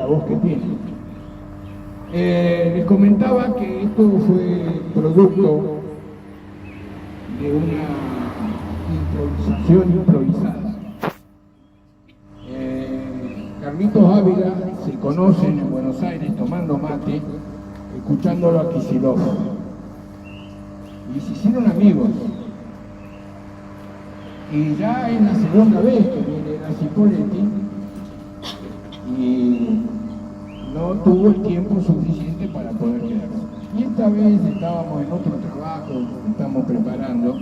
voz que tiene. Les comentaba que esto fue producto de una improvisación improvisada. Carlitos Ávila se conocen en Buenos Aires tomando mate, escuchándolo a Kicillof. Y se hicieron amigos. Y ya es la segunda vez que viene Horacio Poletti y no tuvo el tiempo suficiente para poder quedarse. Y esta vez estábamos en otro trabajo que estamos preparando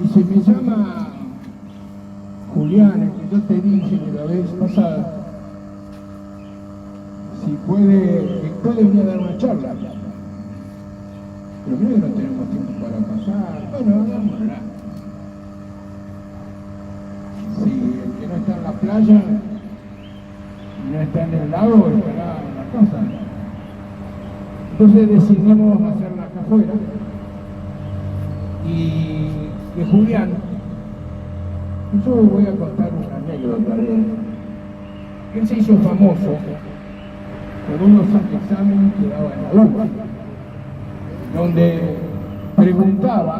y se me llama Julián, el que yo te dije la vez pasada, si puede venir a dar una charla. Pero creo que no tenemos tiempo para pasar. Bueno, hagámosla. Si el que no está en la playa no está en el lago, estará en la casa. Entonces decidimos hacerla acá afuera. Y que Julián, yo voy a contar una anécdota de él. Él se hizo famoso por unos exámenes que daba en la UBA, donde preguntaba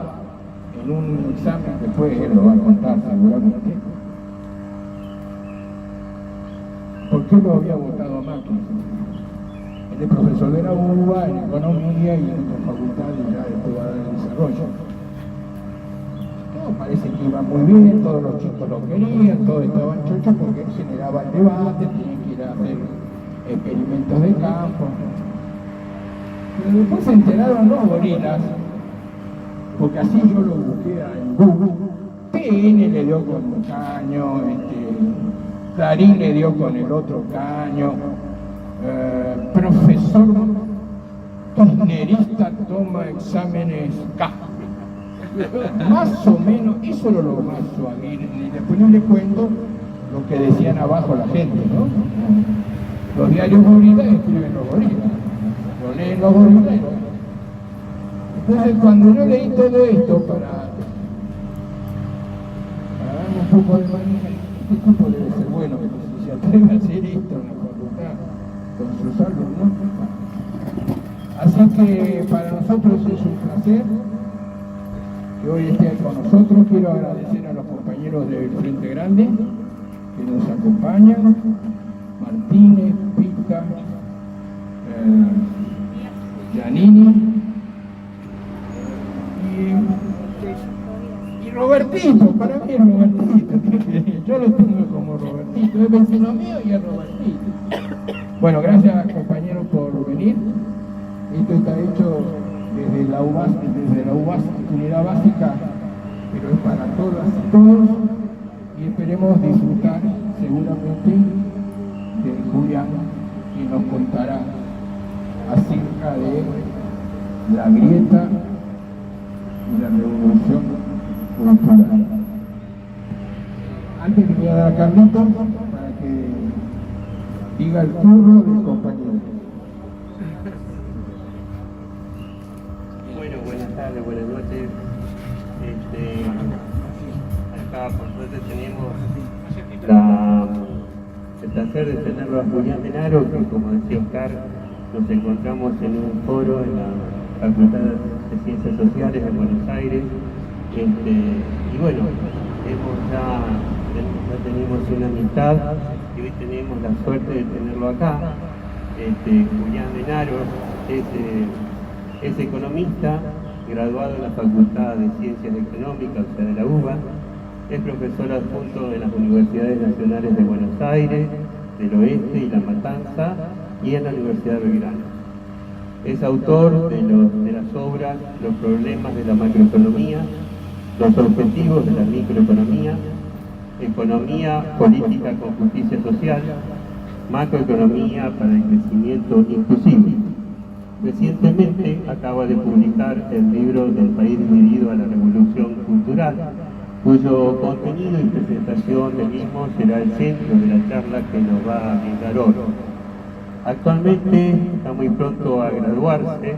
en un examen que después él lo va a contar seguramente, ¿por qué lo había votado a Macri? Él es profesor de la UBA, en economía y en otras facultades ya después va a dar el desarrollo. No, parece que iba muy bien, todos los chicos lo querían, todos estaban chochos porque él generaba el debate, tenía que ir a hacer experimentos de campo. Pero después se enteraron los gorilas, porque así yo lo busqué en Google. TN le dio con un caño, Clarín le dio con el otro caño, profesor kirchnerista toma exámenes K. Más o menos, eso era lo más suave. Y después no le cuento lo que decían abajo la gente, ¿no? Los diarios gorilas escriben los gorilas, lo leen los gorileros. Entonces cuando yo leí todo esto para darme un poco de manija, este tipo debe ser bueno, que si se atreve a hacer esto en la facultad con sus alumnos. Así que para nosotros es un placer que hoy esté con nosotros. Quiero agradecer a los compañeros del Frente Grande que nos acompañan, Martínez, Pica, Giannini y Robertito. Para mí es Robertito, yo lo tengo como Robertito, es vecino mío y es Robertito. Bueno, gracias compañeros por venir. Esto está hecho desde la UBAS, unidad básica, pero es para todas y todos, y esperemos disfrutar seguramente de Julián, que nos contará acerca de la grieta y la revolución cultural. Antes le voy a dar a Carlitos para que diga el turno del compañero. Bueno, buenas tardes, buenas noches. Acá por suerte tenemos el placer de tenerlo a Julián Menaro, que como decía Oscar, nos encontramos en un foro en la Facultad de Ciencias Sociales de Buenos Aires. Y bueno, ya tenemos una amistad y hoy tenemos la suerte de tenerlo acá. Julián Menaro es economista, graduado en la Facultad de Ciencias Económicas, o sea, de la UBA. Es profesor adjunto de las Universidades Nacionales de Buenos Aires, del Oeste y La Matanza, y en la Universidad de Belgrano. Es autor de las obras Los problemas de la macroeconomía, Los objetivos de la microeconomía, Economía política con justicia social, Macroeconomía para el crecimiento inclusivo. Recientemente acaba de publicar el libro Del país dividido a la revolución cultural, cuyo contenido y presentación del mismo será el centro de la charla que nos va a brindar hoy. Actualmente está muy pronto a graduarse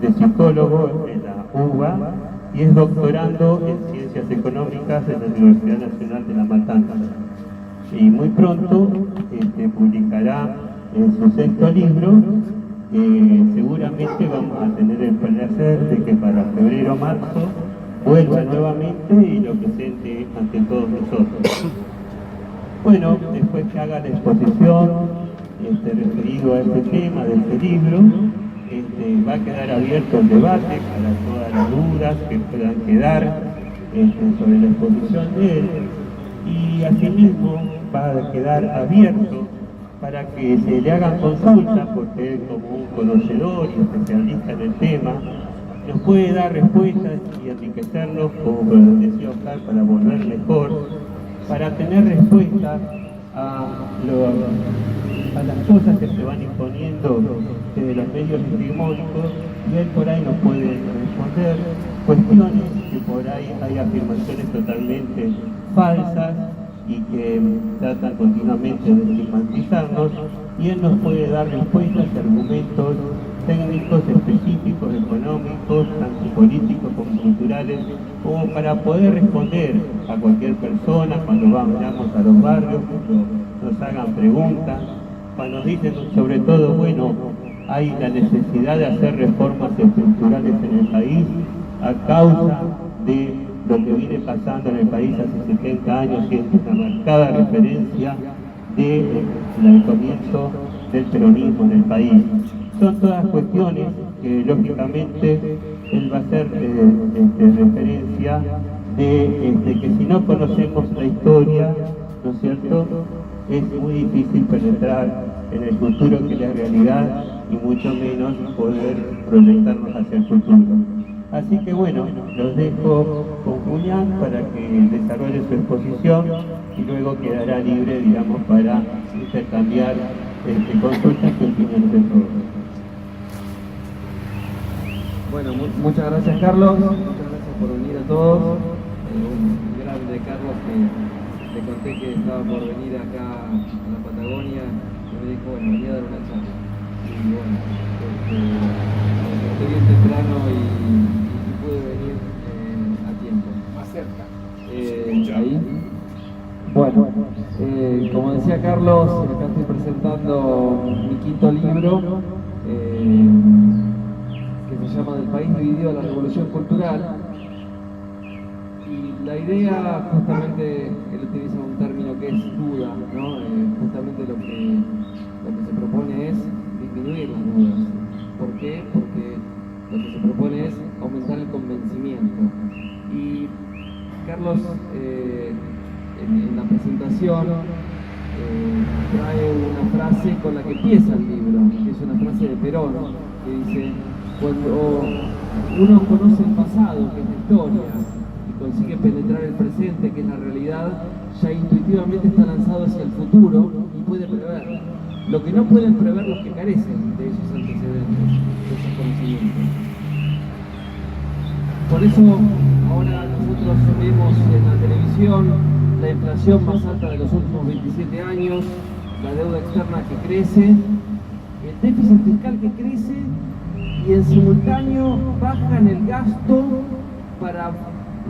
de psicólogo en la UBA y es doctorando en Ciencias Económicas en la Universidad Nacional de La Matanza. y muy pronto publicará su sexto libro. Seguramente vamos a tener el placer de que para febrero o marzo vuelva nuevamente y lo presente ante todos nosotros. Bueno, después que haga la exposición referido a este tema de este libro, va a quedar abierto el debate para todas las dudas que puedan quedar sobre la exposición de él, y asimismo va a quedar abierto para que se le hagan consultas, porque él, como un conocedor y especialista en el tema, nos puede dar respuestas y enriquecernos, como decía Oscar, para volver mejor, para tener respuesta a las cosas que se van imponiendo desde los medios hegemónicos, y él por ahí nos puede responder cuestiones que por ahí hay afirmaciones totalmente falsas y que tratan continuamente de estigmatizarnos, y él nos puede dar respuestas y argumentos técnicos, específicos, económicos, tanto políticos como culturales, como para poder responder a cualquier persona cuando vayamos a los barrios, cuando nos hagan preguntas, cuando nos dicen sobre todo, bueno, hay la necesidad de hacer reformas estructurales en el país a causa de lo que viene pasando en el país hace 70 años, y es una marcada referencia del comienzo del peronismo en el país. Son todas cuestiones que lógicamente él va a hacer referencia de que si no conocemos la historia, ¿no es cierto?, es muy difícil penetrar en el futuro, que es la realidad, y mucho menos poder proyectarnos hacia el futuro. Así que bueno, los dejo con Julián para que desarrolle su exposición, y luego quedará libre, digamos, para intercambiar consultas y opiniones de todos. Bueno, muchas gracias, Carlos, muchas gracias por venir a todos. Un grande Carlos, que le conté que estaba por venir acá a la Patagonia, y me dijo, bueno, venía a dar una charla. Y bueno, estoy bien temprano y pude venir a tiempo. Más cerca. Ahí. Bueno, como decía Carlos, acá estoy presentando mi quinto libro, que se llama Del país dividido a la revolución cultural. Y la idea, justamente, él utiliza un término que es duda, ¿no? Justamente lo que se propone es disminuir las dudas. ¿Por qué? Porque lo que se propone es aumentar el convencimiento. Y Carlos, en la presentación, trae una frase con la que empieza el libro, que es una frase de Perón, que dice: cuando uno conoce el pasado, que es la historia, y consigue penetrar el presente, que es la realidad, ya intuitivamente está lanzado hacia el futuro y puede prever. Lo que no pueden prever los que carecen de esos antecedentes, de esos conocimientos. Por eso ahora nosotros vemos en la televisión la inflación más alta de los últimos 27 años, la deuda externa que crece, el déficit fiscal que crece, y en simultáneo bajan el gasto para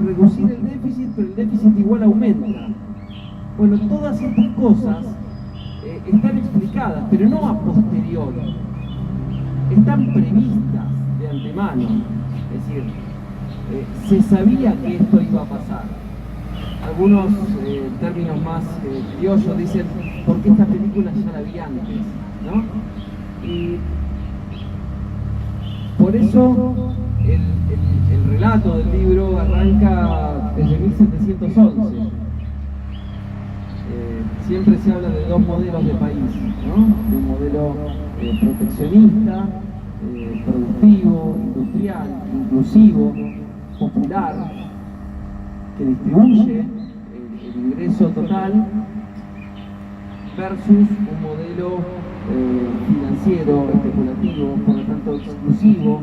reducir el déficit, pero el déficit igual aumenta. Bueno, todas estas cosas están explicadas, pero no a posteriori, están previstas de antemano. Es decir, se sabía que esto iba a pasar. Algunos términos más criollos dicen, porque esta película ya la vi antes, ¿no? Y por eso el relato del libro arranca desde 1711. Siempre se habla de dos modelos de país, ¿no? De un modelo proteccionista, productivo, industrial, inclusivo, popular, que distribuye el ingreso total, versus un modelo financiero, especulativo, por lo tanto exclusivo,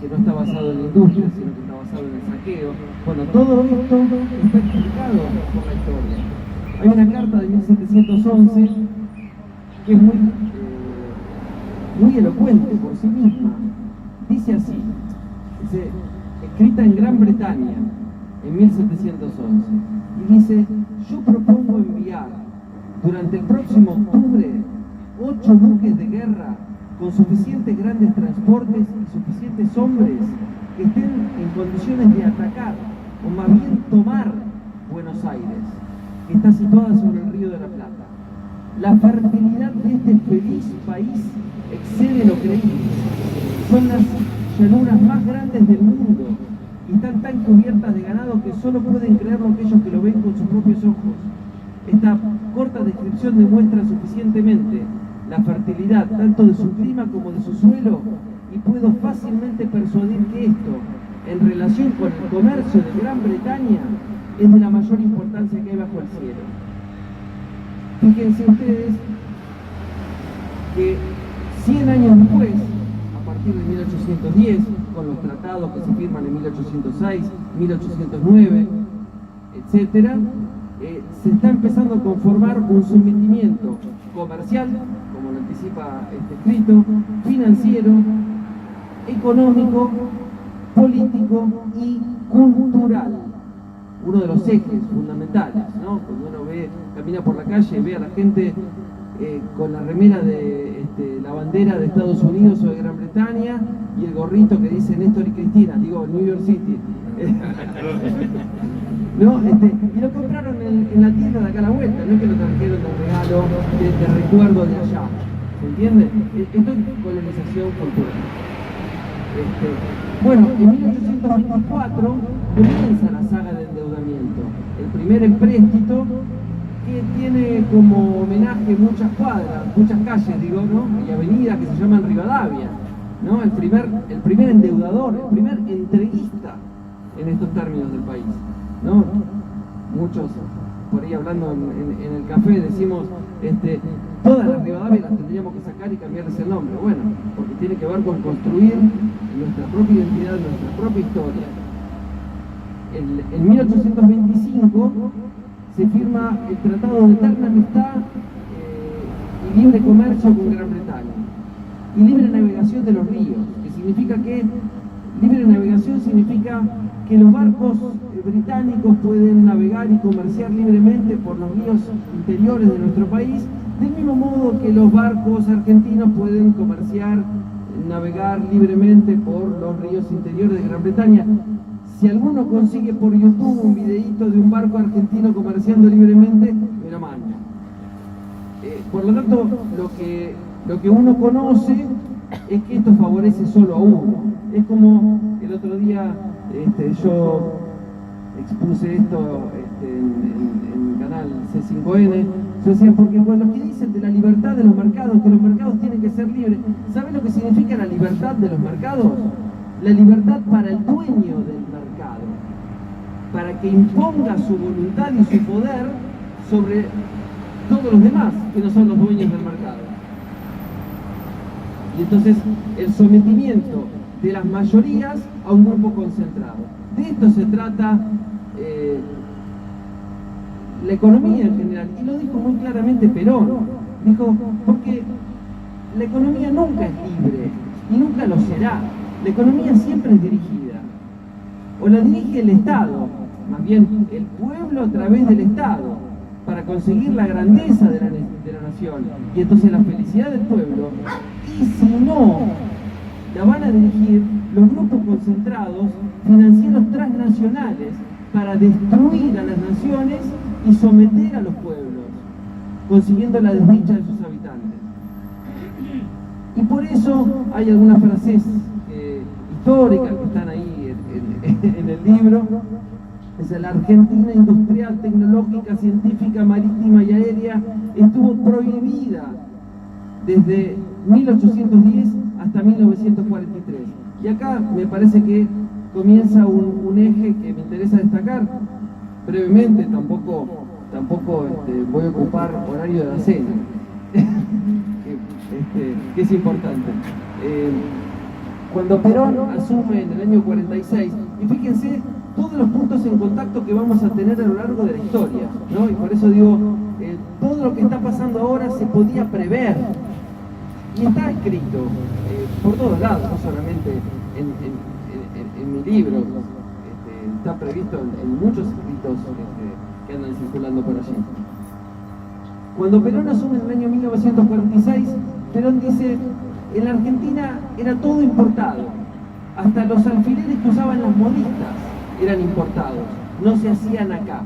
que no está basado en la industria, sino que está basado en el saqueo. Bueno, todo esto está explicado por la historia. Hay una carta de 1711 que es muy elocuente por sí misma. Dice así, dice, escrita en Gran Bretaña en 1711, y dice: yo propongo enviar durante el próximo octubre 8 buques de guerra con suficientes grandes transportes y suficientes hombres que estén en condiciones de atacar o más bien tomar Buenos Aires, que está situada sobre el Río de la Plata. La fertilidad de este feliz país excede lo creíble. Son las llanuras más grandes del mundo y están tan cubiertas de ganado que solo pueden creerlo aquellos que lo ven con sus propios ojos. Esta corta descripción demuestra suficientemente la fertilidad tanto de su clima como de su suelo, y puedo fácilmente persuadir que esto, en relación con el comercio de Gran Bretaña, es de la mayor importancia que hay bajo el cielo. Fíjense ustedes que 100 años después, a partir de 1810, con los tratados que se firman en 1806, 1809, etc., se está empezando a conformar un sometimiento comercial, como lo anticipa este escrito, financiero, económico, político y cultural. Uno de los ejes fundamentales, ¿no? Cuando uno camina por la calle y ve a la gente con la remera de la bandera de Estados Unidos o de Gran Bretaña y el gorrito que dice Néstor y Cristina, digo New York City. ¿No? Y lo compraron en la tienda de acá a la vuelta, no es que lo trajeron de regalo, de recuerdo de allá. ¿Se entiende? Esto es colonización cultural. Bueno, en 1824 comienza la saga de endeudamiento. El primer empréstito que tiene como homenaje muchas cuadras, muchas calles, digo, ¿no? Y avenidas que se llaman Rivadavia, ¿no? El primer endeudador, el primer entreguista en estos términos del país, ¿no? Muchos, por ahí hablando en el café, decimos, todas las Rivadavia las tendríamos que sacar y cambiarles el nombre. Bueno, porque tiene que ver con construir nuestra propia identidad, nuestra propia historia. En 1825 se firma el Tratado de Eterna Amistad y Libre Comercio con Gran Bretaña. Y libre navegación de los ríos, que significa que libre navegación significa que los barcos británicos pueden navegar y comerciar libremente por los ríos interiores de nuestro país, del mismo modo que los barcos argentinos pueden comerciar, navegar libremente por los ríos interiores de Gran Bretaña. Si alguno consigue por YouTube un videíto de un barco argentino comerciando libremente, me lo manda. Por lo tanto, lo que uno conoce es que esto favorece solo a uno. Es como el otro día yo expuse esto en el canal C5N. Yo decía, porque cuando los que dicen de la libertad de los mercados, que los mercados tienen que ser libres, ¿saben lo que significa la libertad de los mercados? La libertad para el dueño del mercado, para que imponga su voluntad y su poder sobre todos los demás, que no son los dueños del mercado. Y entonces el sometimiento de las mayorías a un grupo concentrado. De esto se trata la economía en general, y lo dijo muy claramente Perón. Dijo, porque la economía nunca es libre y nunca lo será. La economía siempre es dirigida, o la dirige el Estado, más bien el pueblo a través del Estado, para conseguir la grandeza de la nación, y entonces la felicidad del pueblo. Y si no, la van a dirigir los grupos concentrados financieros transnacionales para destruir a las naciones y someter a los pueblos, consiguiendo la desdicha de sus habitantes. Y por eso hay algunas frases históricas que están ahí en el libro. Es la Argentina industrial, tecnológica, científica, marítima y aérea estuvo prohibida desde 1810 hasta 1943. Y acá me parece que comienza un eje que me interesa destacar brevemente. Tampoco voy a ocupar horario de la cena, que es importante. Cuando Perón asume en el año 46, y fíjense todos los puntos en contacto que vamos a tener a lo largo de la historia, ¿no? Y por eso digo, todo lo que está pasando ahora se podía prever, y está escrito por todos lados, no solamente en mi libro, está previsto en muchos escritos que andan circulando por allí. Cuando Perón asume en el año 1946, Perón dice, en la Argentina era todo importado, hasta los alfileres que usaban las modistas eran importados, no se hacían acá.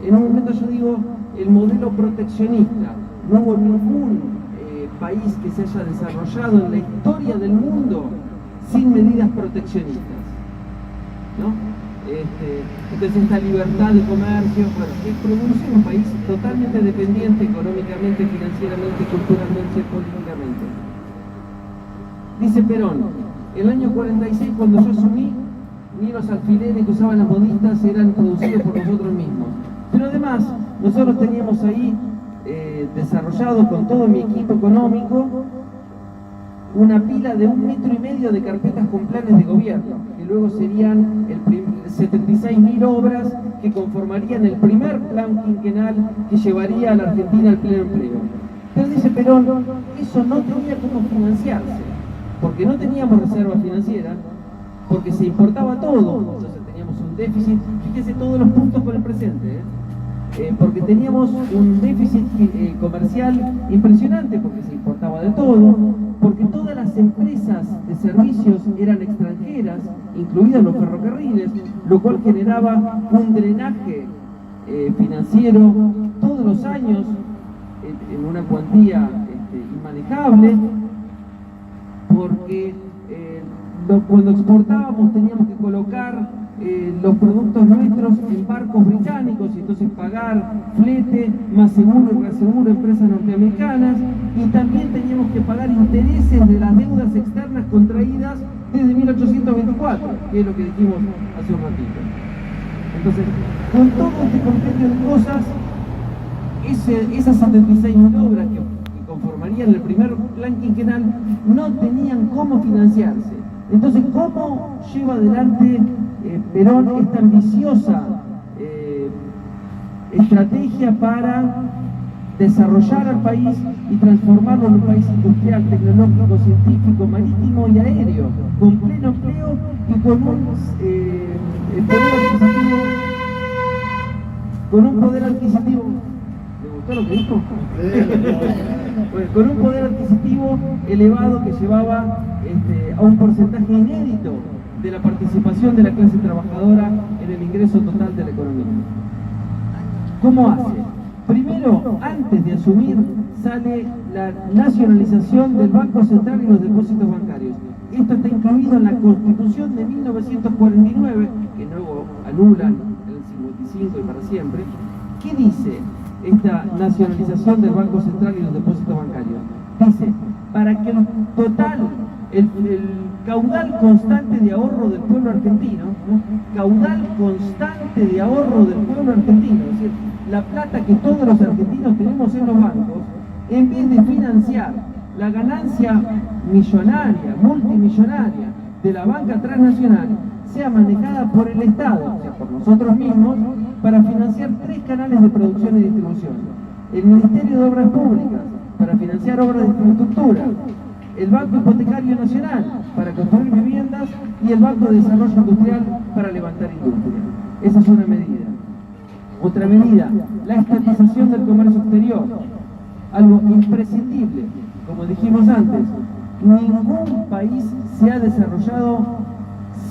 En un momento yo digo, el modelo proteccionista, no hubo ningún país que se haya desarrollado en la historia del mundo sin medidas proteccionistas, ¿no? Entonces esta libertad de comercio, bueno, que produce un país totalmente dependiente económicamente, financieramente, culturalmente, políticamente. Dice Perón, el año 46 cuando yo asumí, ni los alfileres que usaban las modistas eran producidos por nosotros mismos. Pero además, nosotros teníamos ahí desarrollado con todo mi equipo económico una pila de 1,5 metros de carpetas con planes de gobierno, que luego serían 76.000 obras que conformarían el primer plan quinquenal que llevaría a la Argentina al pleno empleo. Pero dice Perón, eso no tenía cómo financiarse, porque no teníamos reserva financiera, porque se importaba todo, entonces teníamos un déficit, fíjese todos los puntos con el presente, porque teníamos un déficit comercial impresionante, porque se importaba de todo, porque todas las empresas de servicios eran extranjeras, incluidas los ferrocarriles, lo cual generaba un drenaje financiero todos los años en una cuantía inmanejable, porque cuando exportábamos teníamos que colocar los productos nuestros en barcos británicos y entonces pagar flete, más seguro y reaseguro a empresas norteamericanas, y también teníamos que pagar intereses de las deudas externas contraídas desde 1824, que es lo que dijimos hace un ratito. Entonces, con todo este compendio de cosas, esas 76.000 obras que conformarían el primer plan quinquenal no tenían cómo financiarse. Entonces, ¿cómo lleva adelante Perón esta ambiciosa estrategia para desarrollar al país y transformarlo en un país industrial, tecnológico, científico, marítimo y aéreo, con pleno empleo y con un poder adquisitivo? ¿Le gustó lo que dijo? Bueno, con un poder adquisitivo elevado que llevaba a un porcentaje inédito de la participación de la clase trabajadora en el ingreso total de la economía. ¿Cómo hace? Primero, antes de asumir, sale la nacionalización del Banco Central y los depósitos bancarios. Esto está incluido en la Constitución de 1949, que luego anulan en el 55 y para siempre. ¿Qué dice esta nacionalización del Banco Central y los depósitos bancarios? Dice, para que el total, el caudal constante de ahorro del pueblo argentino, ¿no? Caudal constante de ahorro del pueblo argentino, es decir, la plata que todos los argentinos tenemos en los bancos, en vez de financiar la ganancia millonaria, multimillonaria de la banca transnacional, sea manejada por el Estado, o sea, por nosotros mismos, para financiar 3 canales de producción y distribución. El Ministerio de Obras Públicas, para financiar obras de infraestructura, el Banco Hipotecario Nacional, para construir viviendas, y el Banco de Desarrollo Industrial, para levantar industria. Esa es una medida. Otra medida, la estatización del comercio exterior, algo imprescindible. Como dijimos antes, ningún país se ha desarrollado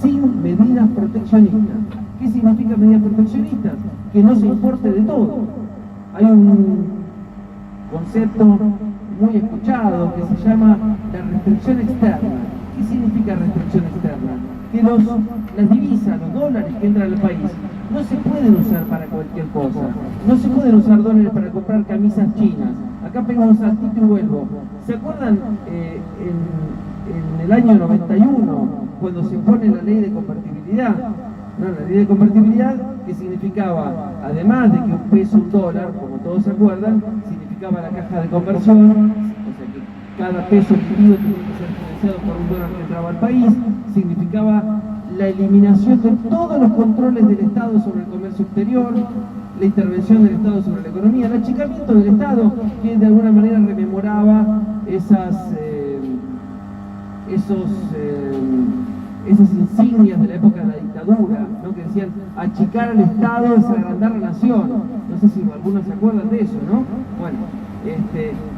sin medidas proteccionistas. ¿Qué significa medidas proteccionistas? Que no se importe de todo. Hay un concepto muy escuchado que se llama la restricción externa. ¿Qué significa restricción externa? Que las divisas, los dólares que entran al país, no se pueden usar para cualquier cosa. No se pueden usar dólares para comprar camisas chinas. Acá pego un saltito y vuelvo. ¿Se acuerdan en el año 91, cuando se pone la ley de convertibilidad? No, la ley de convertibilidad, que significaba, además de que un peso, un dólar, como todos se acuerdan, significaba la caja de conversión, o sea que cada peso emitido tenía que ser financiado por un dólar que entraba al país, significaba la eliminación de todos los controles del Estado sobre el comercio exterior, la intervención del Estado sobre la economía, el achicamiento del Estado, que de alguna manera rememoraba esas insignias de la época de la dictadura Segura, ¿no? Que decían achicar al Estado es agrandar la nación. No sé si algunos se acuerdan de eso, ¿no? Bueno,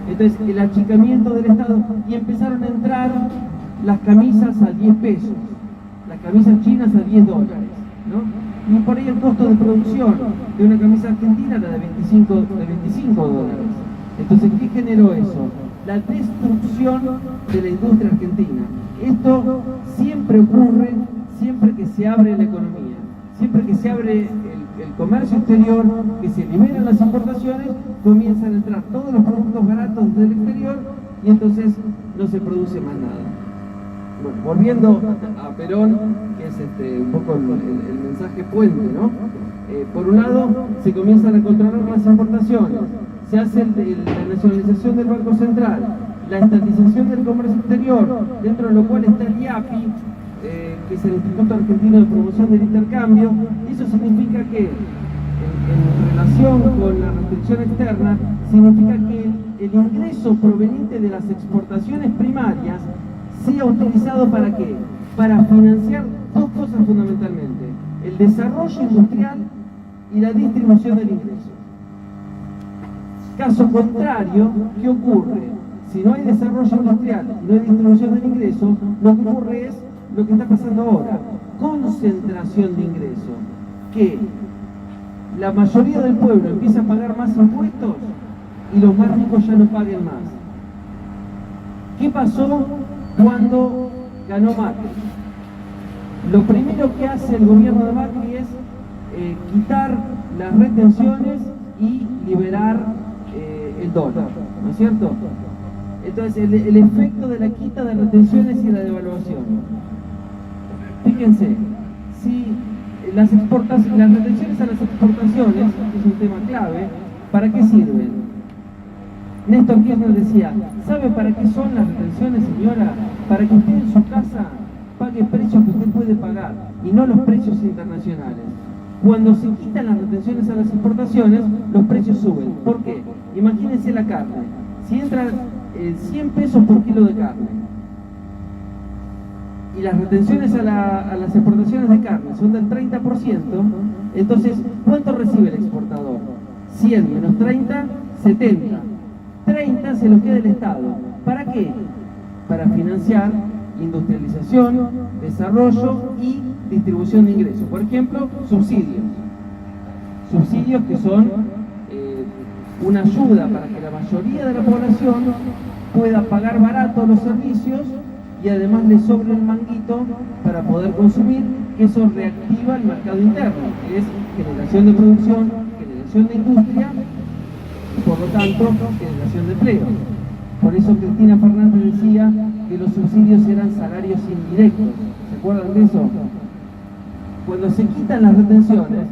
entonces el achicamiento del Estado, y empezaron a entrar las camisas a 10 pesos, las camisas chinas a 10 dólares, ¿no? Y por ahí el costo de producción de una camisa argentina era de 25 dólares. Entonces, ¿qué generó eso? La destrucción de la industria argentina. Esto siempre ocurre siempre que se abre la economía, siempre que se abre el comercio exterior, que se liberan las importaciones, comienzan a entrar todos los productos baratos del exterior y entonces no se produce más nada. Bueno, volviendo a Perón, que es un poco el mensaje puente, ¿no? Por un lado, se comienzan a controlar las importaciones, se hace la nacionalización del Banco Central, la estatización del comercio exterior, dentro de lo cual está el IAPI, que es el Instituto Argentino de Promoción del Intercambio, y eso significa que, en relación con la restricción externa, significa que el ingreso proveniente de las exportaciones primarias sea utilizado ¿para qué? Para financiar dos cosas fundamentalmente: el desarrollo industrial y la distribución del ingreso. Caso contrario, ¿qué ocurre? Si no hay desarrollo industrial y no hay distribución del ingreso, lo que ocurre es lo que está pasando ahora: concentración de ingreso, que la mayoría del pueblo empieza a pagar más impuestos y los más ricos ya no paguen más. ¿Qué pasó cuando ganó Macri? Lo primero que hace el gobierno de Macri es quitar las retenciones y liberar el dólar, ¿no es cierto? Entonces el efecto de la quita de retenciones y la devaluación. Fíjense, si las retenciones a las exportaciones, que es un tema clave, ¿para qué sirven? Néstor Kirchner decía, ¿sabe para qué son las retenciones, señora? Para que usted en su casa pague precios que usted puede pagar y no los precios internacionales. Cuando se quitan las retenciones a las exportaciones, los precios suben. ¿Por qué? Imagínense la carne. Si entra 100 pesos por kilo de carne y las retenciones a las exportaciones de carne son del 30%, entonces, ¿cuánto recibe el exportador? 100 menos 30, 70. 30 se lo queda el Estado. ¿Para qué? Para financiar industrialización, desarrollo y distribución de ingresos. Por ejemplo, subsidios. Subsidios que son una ayuda para que la mayoría de la población pueda pagar barato los servicios y además le sobre el manguito para poder consumir, que eso reactiva el mercado interno, que es generación de producción, generación de industria y por lo tanto generación de empleo. Por eso Cristina Fernández decía que los subsidios eran salarios indirectos. ¿Se acuerdan de eso? Cuando se quitan las retenciones,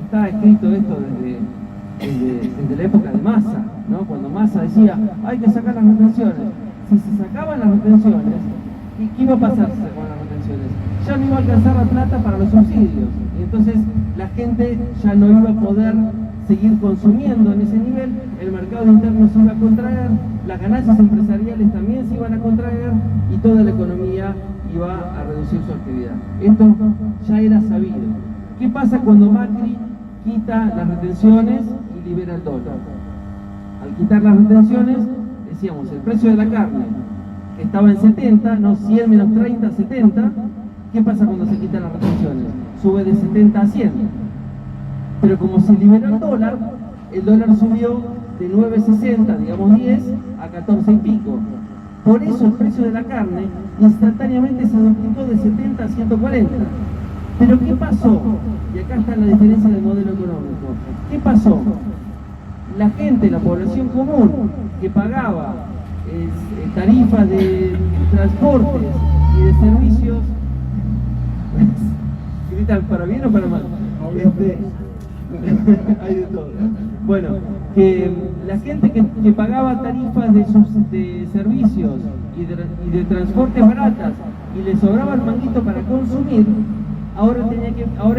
está escrito esto desde la época de Massa, ¿no? Cuando Massa decía, hay que sacar las retenciones. Si se sacaban las retenciones, ¿qué iba a pasar si se sacaban las retenciones? Ya no iba a alcanzar la plata para los subsidios. Y entonces la gente ya no iba a poder seguir consumiendo en ese nivel, el mercado interno se iba a contraer, las ganancias empresariales también se iban a contraer y toda la economía iba a reducir su actividad. Esto ya era sabido. ¿Qué pasa cuando Macri quita las retenciones y libera el dólar? Al quitar las retenciones, decíamos, el precio de la carne, que estaba en 70, no 100 menos 30, 70, ¿qué pasa cuando se quitan las retenciones? Sube de 70 a 100. Pero como se liberó el dólar subió de 9.60, digamos 10, a 14 y pico. Por eso el precio de la carne instantáneamente se duplicó de 70 a 140. Pero ¿qué pasó? Y acá está la diferencia del modelo económico. ¿Qué pasó? La gente, la población común, que pagaba tarifas de transportes y de servicios, gritan para bien o para mal. Hay de todo. Bueno, que la gente que pagaba tarifas de servicios y de transportes baratas y le sobraba el manguito para consumir, ahora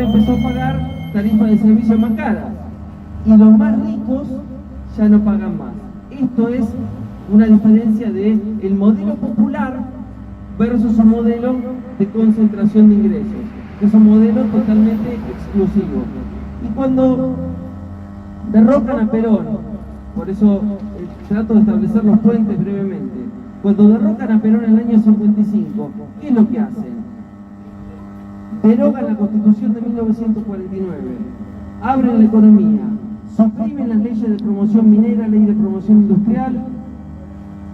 empezó a pagar tarifas de servicio más caras. Y los más ricos ya no pagan más. Esto es una diferencia de el modelo popular versus un modelo de concentración de ingresos. que es un modelo totalmente exclusivo. Y cuando derrocan a Perón, por eso trato de establecer los puentes brevemente, cuando derrocan a Perón en el año 55, ¿qué es lo que hacen? Derogan la Constitución de 1949, abren la economía, suprimen las leyes de promoción minera, ley de promoción industrial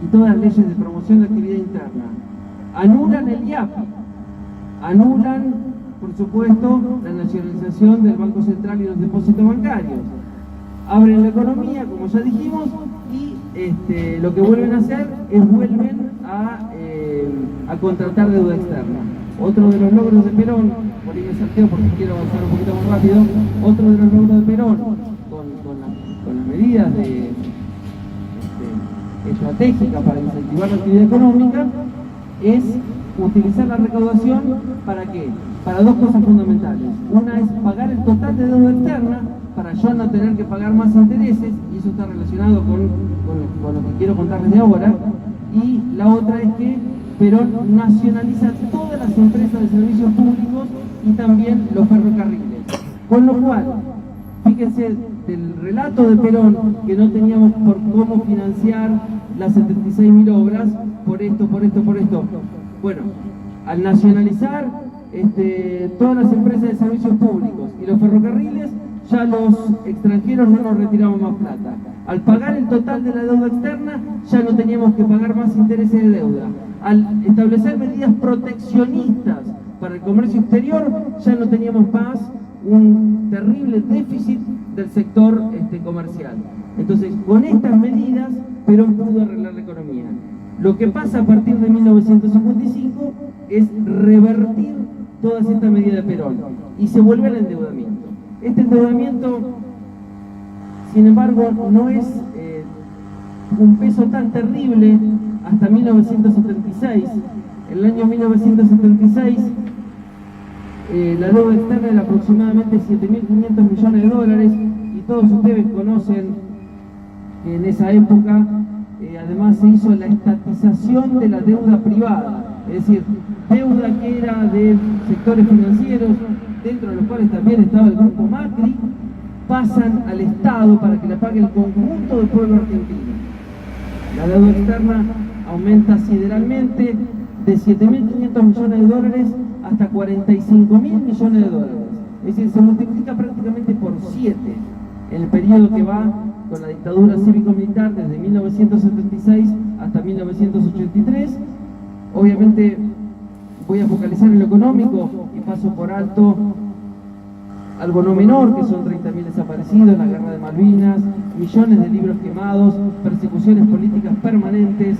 y todas las leyes de promoción de actividad interna, anulan el IAPI, anulan, por supuesto, la nacionalización del Banco Central y los depósitos bancarios, abren la economía, como ya dijimos, y lo que vuelven a hacer es vuelven a contratar deuda externa. Otro de los logros de Perón, por ahí me salteo porque quiero avanzar un poquito más rápido, otro de los logros de Perón, con las medidas estratégicas para incentivar la actividad económica, es utilizar la recaudación ¿para qué? Para dos cosas fundamentales. Una es pagar el total de deuda externa para yo no tener que pagar más intereses, y eso está relacionado con lo que quiero contarles de ahora. Y la otra es que Perón nacionaliza todas las empresas de servicios públicos y también los ferrocarriles. Con lo cual, fíjense del relato de Perón, que no teníamos por cómo financiar las 76.000 obras, por esto. Bueno, al nacionalizar todas las empresas de servicios públicos y los ferrocarriles, ya los extranjeros no nos retiraban más plata. Al pagar el total de la deuda externa, ya no teníamos que pagar más intereses de deuda. Al establecer medidas proteccionistas para el comercio exterior, ya no teníamos más un terrible déficit del sector comercial. Entonces, con estas medidas, Perón pudo arreglar la economía. Lo que pasa a partir de 1955 es revertir todas estas medidas de Perón y se vuelve al endeudamiento. Este endeudamiento, sin embargo, no es un peso tan terrible hasta 1976. En el año 1976, la deuda externa era aproximadamente 7.500 millones de dólares, y todos ustedes conocen que en esa época además se hizo la estatización de la deuda privada, es decir, deuda que era de sectores financieros, dentro de los cuales también estaba el grupo Macri, pasan al Estado para que la pague el conjunto del pueblo argentino. La deuda externa aumenta sideralmente de 7.500 millones de dólares hasta 45.000 millones de dólares. Es decir, se multiplica prácticamente por 7 en el periodo que va con la dictadura cívico-militar desde 1976 hasta 1983. Obviamente voy a focalizar en lo económico y paso por alto algo no menor, que son 30.000 desaparecidos, la guerra de Malvinas, millones de libros quemados, persecuciones políticas permanentes,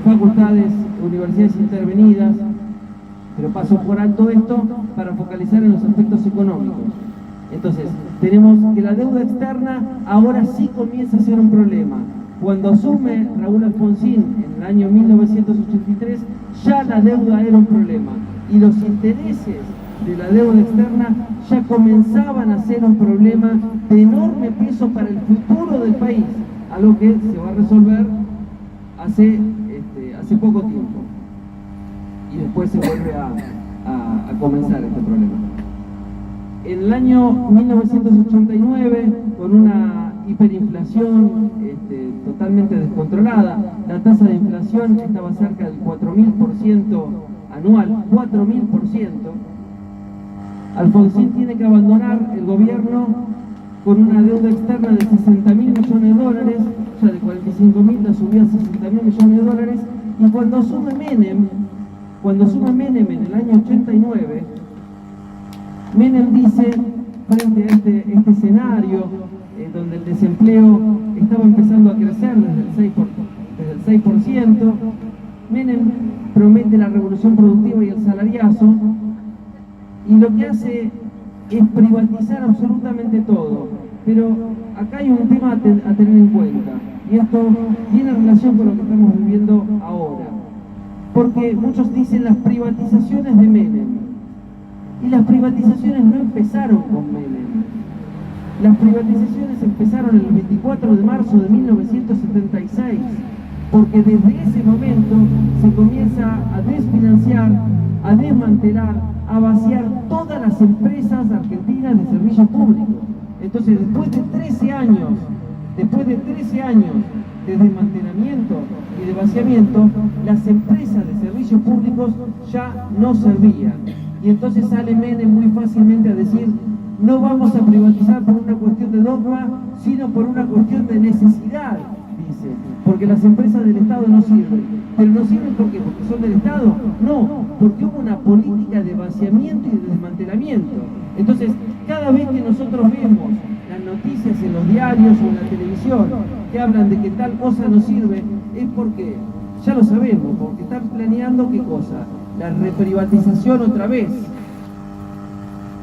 facultades, universidades intervenidas. Pero paso por alto esto para focalizar en los aspectos económicos. Entonces, tenemos que la deuda externa ahora sí comienza a ser un problema. Cuando asume Raúl Alfonsín en el año 1983, ya la deuda era un problema. Y los intereses de la deuda externa ya comenzaban a ser un problema de enorme peso para el futuro del país, algo que se va a resolver hace poco tiempo. Y después se vuelve a comenzar este problema. En el año 1989, con una hiperinflación totalmente descontrolada, la tasa de inflación estaba cerca del 4.000% anual, 4.000%. Alfonsín tiene que abandonar el gobierno con una deuda externa de 60.000 millones de dólares, ya de 45.000 la subió a 60.000 millones de dólares, y cuando asume Menem en el año 89, Menem dice, frente a este escenario donde el desempleo estaba empezando a crecer desde el 6%, Menem promete la revolución productiva y el salariazo, y lo que hace es privatizar absolutamente todo. Pero acá hay un tema a tener en cuenta, y esto tiene relación con lo que estamos viviendo ahora. Porque muchos dicen las privatizaciones de Menem, y las privatizaciones no empezaron con Menem. Las privatizaciones empezaron el 24 de marzo de 1976, porque desde ese momento se comienza a desfinanciar, a desmantelar, a vaciar todas las empresas argentinas de servicios públicos. Entonces, después de 13 años de desmantelamiento y de vaciamiento, las empresas de servicios públicos ya no servían. Y entonces sale Menem muy fácilmente a decir: no vamos a privatizar por una cuestión de dogma, sino por una cuestión de necesidad, dice, porque las empresas del Estado no sirven. ¿Pero no sirven por qué? ¿Porque son del Estado? No, porque hubo una política de vaciamiento y de desmantelamiento. Entonces, cada vez que nosotros vemos las noticias en los diarios o en la televisión que hablan de que tal cosa no sirve, es porque, ya lo sabemos, porque están planeando ¿qué cosa? La reprivatización otra vez.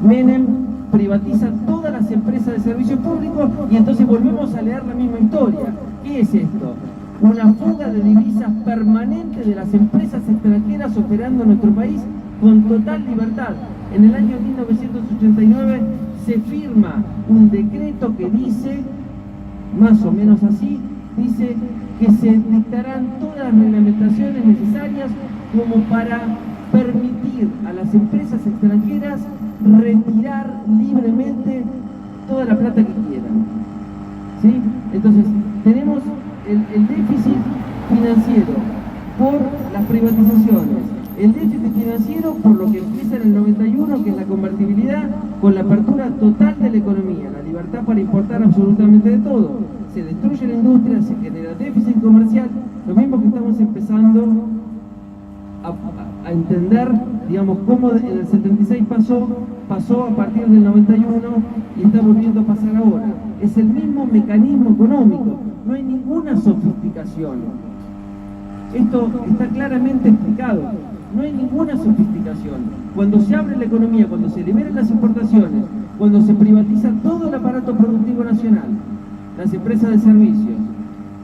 Menem privatiza todas las empresas de servicio público y entonces volvemos a leer la misma historia. ¿Qué es esto? Una fuga de divisas permanente de las empresas extranjeras operando en nuestro país con total libertad. En el año 1989 se firma un decreto que dice, más o menos así, dice que se dictarán todas las reglamentaciones necesarias como para permitir a las empresas extranjeras retirar libremente toda la plata que quieran. ¿Sí? Entonces, tenemos el déficit financiero por las privatizaciones, el déficit financiero por lo que empieza en el 91, que es la convertibilidad, con la apertura total de la economía, la libertad para importar absolutamente de todo. Se destruye la industria, se genera déficit comercial, lo mismo que estamos empezando a entender, digamos, cómo en el 76 pasó a partir del 91 y está volviendo a pasar ahora. Es el mismo mecanismo económico, no hay ninguna sofisticación. Esto está claramente explicado, no hay ninguna sofisticación. Cuando se abre la economía, cuando se liberan las exportaciones, cuando se privatiza todo el aparato productivo nacional, las empresas de servicios,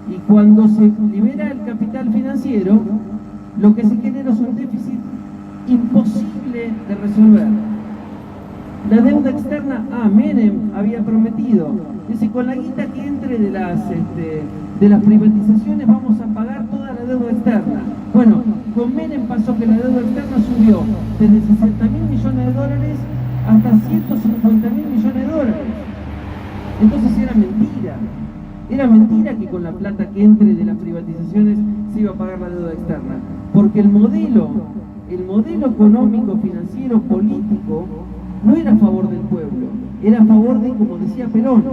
y cuando se libera el capital financiero, lo que se genera es un déficit imposible de resolver. La deuda externa, Menem había prometido, dice, con la guita que entre de las privatizaciones vamos a pagar toda la deuda externa. Bueno, con Menem pasó que la deuda externa subió desde 60.000 millones de dólares hasta 150.000 millones de dólares. Entonces era mentira. Era mentira que con la plata que entre de las privatizaciones se iba a pagar la deuda externa, porque el modelo económico, financiero, político, no era a favor del pueblo, era a favor de, como decía Perón,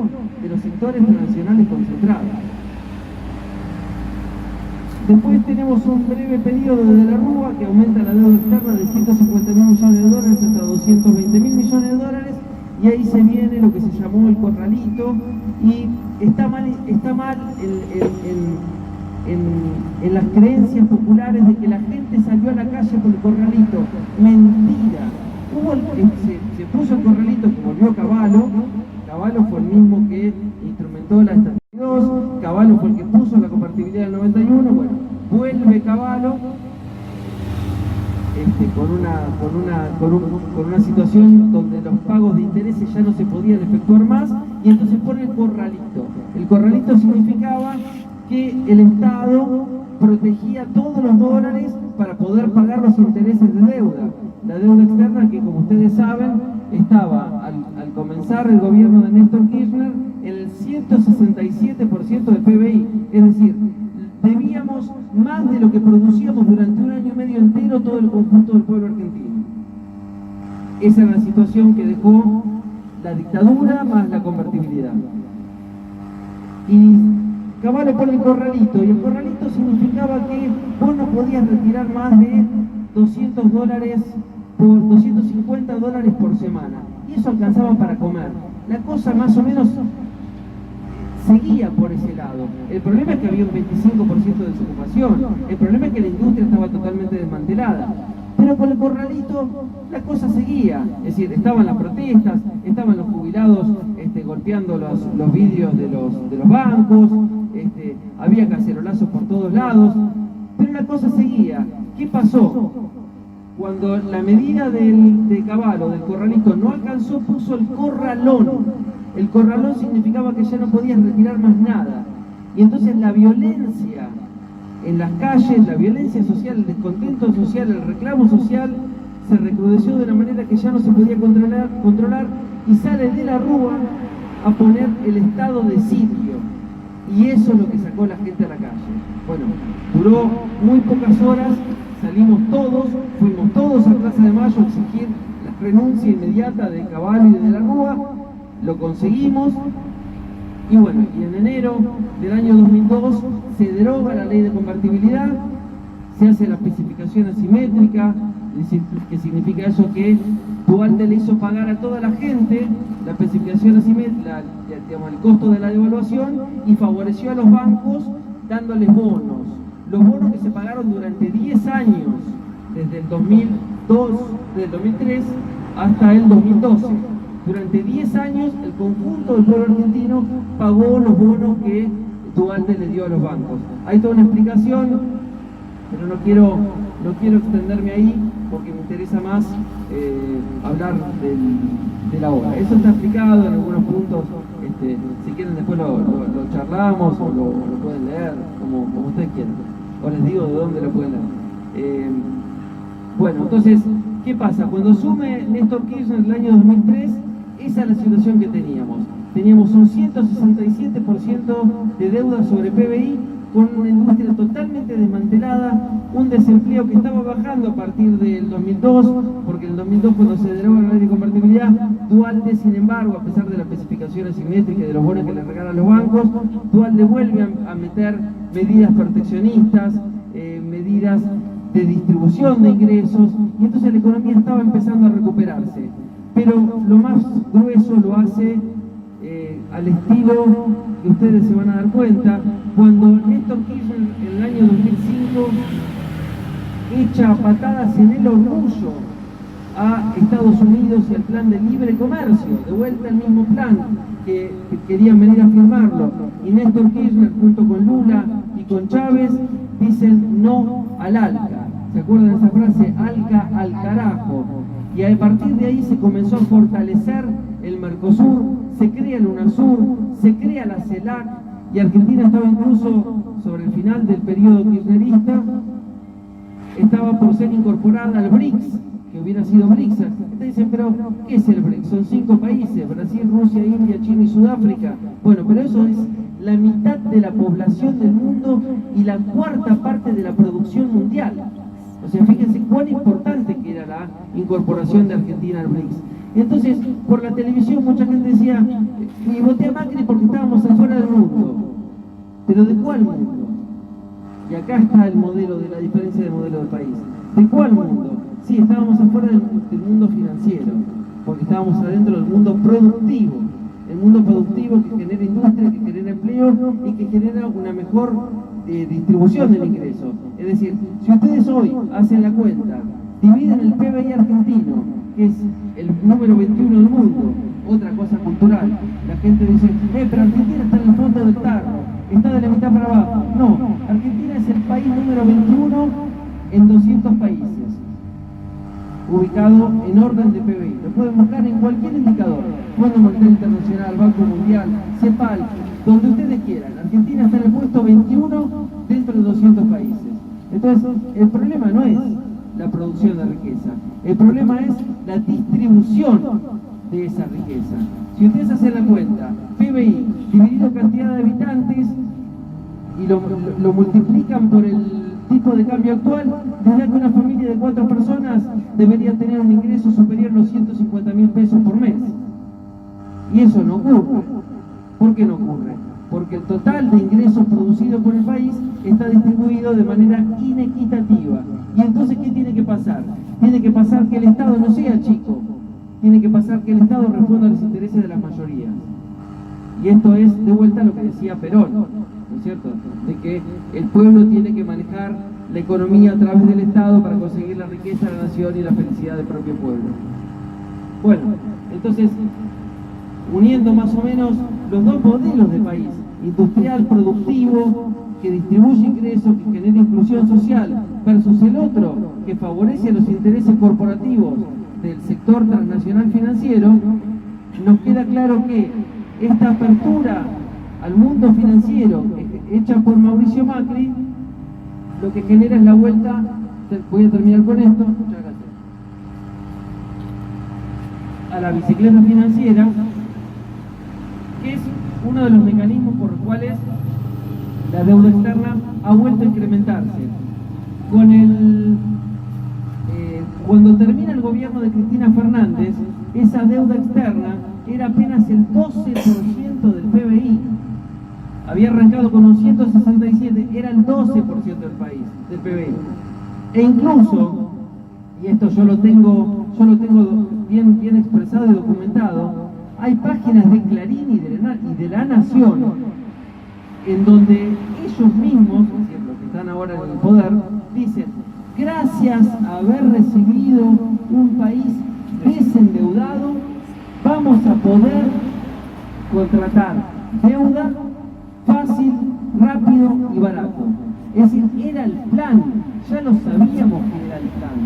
de los sectores transnacionales concentrados. Después tenemos un breve periodo de la Rúa que aumenta la deuda externa de 150.000 millones de dólares hasta 220.000 millones de dólares, y ahí se viene lo que se llamó el corralito, y está mal en las creencias populares de que la gente salió a la calle por el corralito. Mentira. Se puso el corralito que volvió Cavallo. Cavallo fue el mismo que instrumentó la Estación 2, Cavallo fue el que puso la convertibilidad del 91, bueno, vuelve Cavallo con una situación donde los pagos de intereses ya no se podían efectuar más, y entonces pone el corralito. El corralito significaba que el Estado protegía todos los dólares para poder pagar los intereses de deuda. La deuda externa, que como ustedes saben, estaba al comenzar el gobierno de Néstor Kirchner en el 167% del PBI, es decir, debíamos más de lo que producíamos durante un año y medio entero todo el conjunto del pueblo argentino. Esa era la situación que dejó la dictadura más la convertibilidad. Y Cavallo pone el corralito, y el corralito significaba que vos no podías retirar más de $250 por semana, y eso alcanzaba para comer. La cosa más o menos seguía por ese lado. El problema es que había un 25% de desocupación, el problema es que la industria estaba totalmente desmantelada. Pero con el corralito la cosa seguía, es decir, estaban las protestas, estaban los jubilados golpeando los vidrios de los bancos, había cacerolazos por todos lados, pero la cosa seguía. ¿Qué pasó? Cuando la medida de Cavallo, del corralito, no alcanzó, puso el corralón. El corralón significaba que ya no podías retirar más nada. Y entonces la violencia en las calles, la violencia social, el descontento social, el reclamo social se recrudeció de una manera que ya no se podía controlar y sale de la Rúa a poner el estado de sitio. Y eso es lo que sacó la gente a la calle. Bueno, duró muy pocas horas, salimos todos, fuimos todos a Plaza de Mayo a exigir la renuncia inmediata de Cavallo y de la Rúa, lo conseguimos. Y bueno, y en enero del año 2002 se deroga la ley de convertibilidad, se hace la especificación asimétrica, que significa eso que Duhalde le hizo pagar a toda la gente la especificación asimétrica, digamos, el costo de la devaluación, y favoreció a los bancos dándoles bonos. Los bonos que se pagaron durante 10 años, desde el 2003 hasta el 2012. Durante 10 años el conjunto del pueblo argentino pagó los bonos que Duhalde le dio a los bancos. Hay toda una explicación, pero no quiero extenderme ahí porque me interesa más hablar de la obra. Eso está explicado en algunos puntos, si quieren después lo charlamos o lo pueden leer, como ustedes quieran. O les digo de dónde lo pueden leer. Bueno, entonces, ¿qué pasa? Cuando asume Néstor Kirchner en el año 2003, esa es la situación que teníamos. Teníamos un 167% de deuda sobre PBI, con una industria totalmente desmantelada, un desempleo que estaba bajando a partir del 2002, porque en el 2002, cuando se deroga la ley de convertibilidad, Duhalde, sin embargo, a pesar de la especificación asimétrica y de los bonos que le regalan los bancos, Duhalde vuelve a meter medidas proteccionistas, medidas de distribución de ingresos, y entonces la economía estaba empezando a recuperarse. Pero lo más grueso lo hace al estilo que ustedes se van a dar cuenta, cuando Néstor Kirchner en el año 2005 echa patadas en el orgullo a Estados Unidos y al plan de libre comercio, de vuelta al mismo plan que querían venir a firmarlo, y Néstor Kirchner junto con Lula y con Chávez dicen no al ALCA. ¿Se acuerdan de esa frase? ALCA al carajo. Y a partir de ahí se comenzó a fortalecer el Mercosur, se crea el UNASUR, se crea la CELAC, y Argentina estaba incluso sobre el final del periodo kirchnerista, estaba por ser incorporada al BRICS, que hubiera sido BRICS. Ustedes dicen, pero ¿qué es el BRICS? Son 5 países, Brasil, Rusia, India, China y Sudáfrica. Bueno, pero eso es la mitad de la población del mundo y la 4ª parte de la producción mundial. O sea, fíjense cuán importante que era la incorporación de Argentina al BRICS. Entonces, por la televisión mucha gente decía, y voté a Macri porque estábamos afuera del mundo. ¿Pero de cuál mundo? Y acá está el modelo de la diferencia de modelo del país. ¿De cuál mundo? Sí, estábamos afuera del mundo financiero, porque estábamos adentro del mundo productivo. El mundo productivo que genera industria, que genera empleo y que genera una mejor distribución del ingreso. Es decir, si ustedes hoy hacen la cuenta, dividen el PBI argentino, que es el número 21 del mundo, otra cosa cultural. La gente dice, pero Argentina está en el fondo del tarro, está de la mitad para abajo. No, Argentina es el país número 21 en 200 países, ubicado en orden de PBI. Lo pueden buscar en cualquier indicador, Fondo Monetario Internacional, Banco Mundial, CEPAL, donde ustedes quieran. Argentina está en el puesto 21 dentro de 200 países. Entonces, el problema no es la producción de riqueza, el problema es la distribución de esa riqueza. Si ustedes hacen la cuenta, PBI dividido cantidad de habitantes y lo multiplican por el tipo de cambio actual, desde que una familia de 4 personas debería tener un ingreso superior a los 150.000 pesos por mes. Y eso no ocurre. ¿Por qué no ocurre? Porque el total de ingresos producidos por el país está distribuido de manera inequitativa. Y entonces, ¿qué tiene que pasar? Tiene que pasar que el Estado no sea chico, tiene que pasar que el Estado responda a los intereses de las mayorías. Y esto es de vuelta a lo que decía Perón, ¿no es cierto? De que el pueblo tiene que manejar la economía a través del Estado para conseguir la riqueza de la nación y la felicidad del propio pueblo. Bueno, entonces, uniendo más o menos los dos modelos de país, industrial, productivo, que distribuye ingresos, que genera inclusión social, versus el otro, que favorece los intereses corporativos del sector transnacional financiero, nos queda claro que esta apertura al mundo financiero hecha por Mauricio Macri lo que genera es la vuelta, voy a terminar con esto, muchas gracias, a la bicicleta financiera, que es uno de los mecanismos por los cuales la deuda externa ha vuelto a incrementarse. Cuando termina el gobierno de Cristina Fernández, esa deuda externa era apenas el 12% del PBI. Había arrancado con un 167, era el 12% del PBI. E incluso, y esto yo lo tengo bien expresado y documentado, hay páginas de Clarín y de La Nación en donde ellos mismos, los que están ahora en el poder, dicen: gracias a haber recibido un país desendeudado, vamos a poder contratar deuda fácil, rápido y barato. Es decir, era el plan, ya lo sabíamos que era el plan.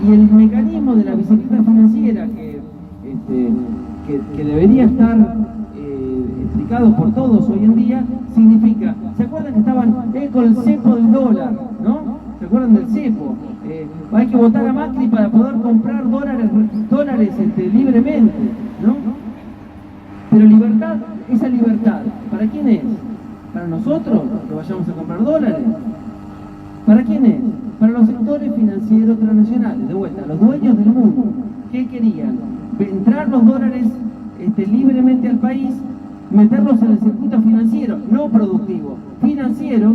Y el mecanismo de la bicicleta financiera que debería estar explicado por todos hoy en día, significa, ¿se acuerdan que estaban con el cepo del dólar, no? ¿Se acuerdan del cepo? Hay que votar a Macri para poder comprar dólares libremente, ¿no? Pero libertad, esa libertad, ¿para quién es? ¿Para nosotros, que vayamos a comprar dólares? ¿Para quién es? Para los sectores financieros transnacionales, de vuelta, los dueños del mundo. ¿Qué querían? Entrar los dólares libremente al país, meterlos en el circuito financiero, no productivo, financiero,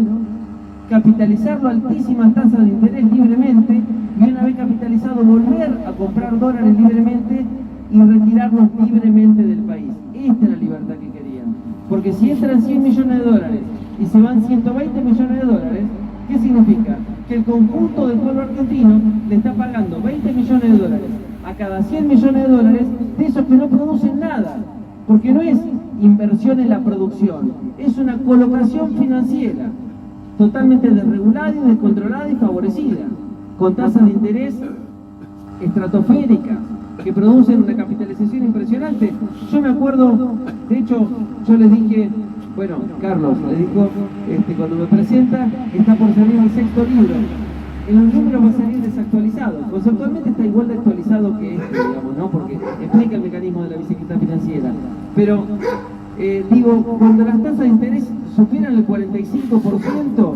capitalizarlo a altísimas tasas de interés libremente, y una vez capitalizado volver a comprar dólares libremente y retirarlos libremente del país. Esta es la libertad que querían. Porque si entran 100 millones de dólares y se van 120 millones de dólares, ¿qué significa? Que el conjunto del pueblo argentino le está pagando 20 millones de dólares a cada 100 millones de dólares de esos que no producen nada. Porque no es inversión en la producción, es una colocación financiera totalmente desregulada y descontrolada y favorecida, con tasas de interés estratosféricas que producen una capitalización impresionante. Yo me acuerdo, de hecho, yo les dije, bueno, Carlos le dijo, cuando me presenta, está por salir el 6º libro. En los números va a salir desactualizado. Conceptualmente está igual de actualizado que digamos, ¿no? Porque explica el mecanismo de la bicicleta financiera. Pero, digo, cuando las tasas de interés superan el 45%,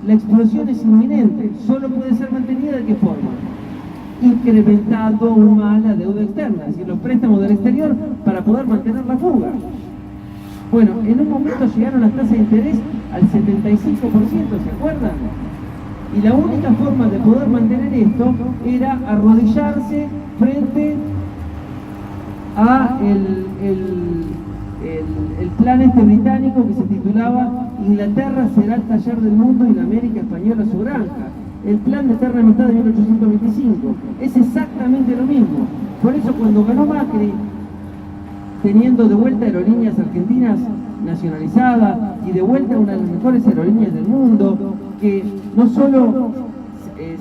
la explosión es inminente. Solo puede ser mantenida ¿de qué forma? Incrementando aún más la deuda externa, es decir, los préstamos del exterior para poder mantener la fuga. Bueno, en un momento llegaron las tasas de interés al 75%, ¿se acuerdan? Y la única forma de poder mantener esto era arrodillarse frente a el plan británico que se titulaba Inglaterra será el taller del mundo y la América española su granja. El plan de eterna amistad de 1825. Es exactamente lo mismo. Por eso cuando ganó Macri, teniendo de vuelta aerolíneas argentinas nacionalizadas y de vuelta una de las mejores aerolíneas del mundo, que no solo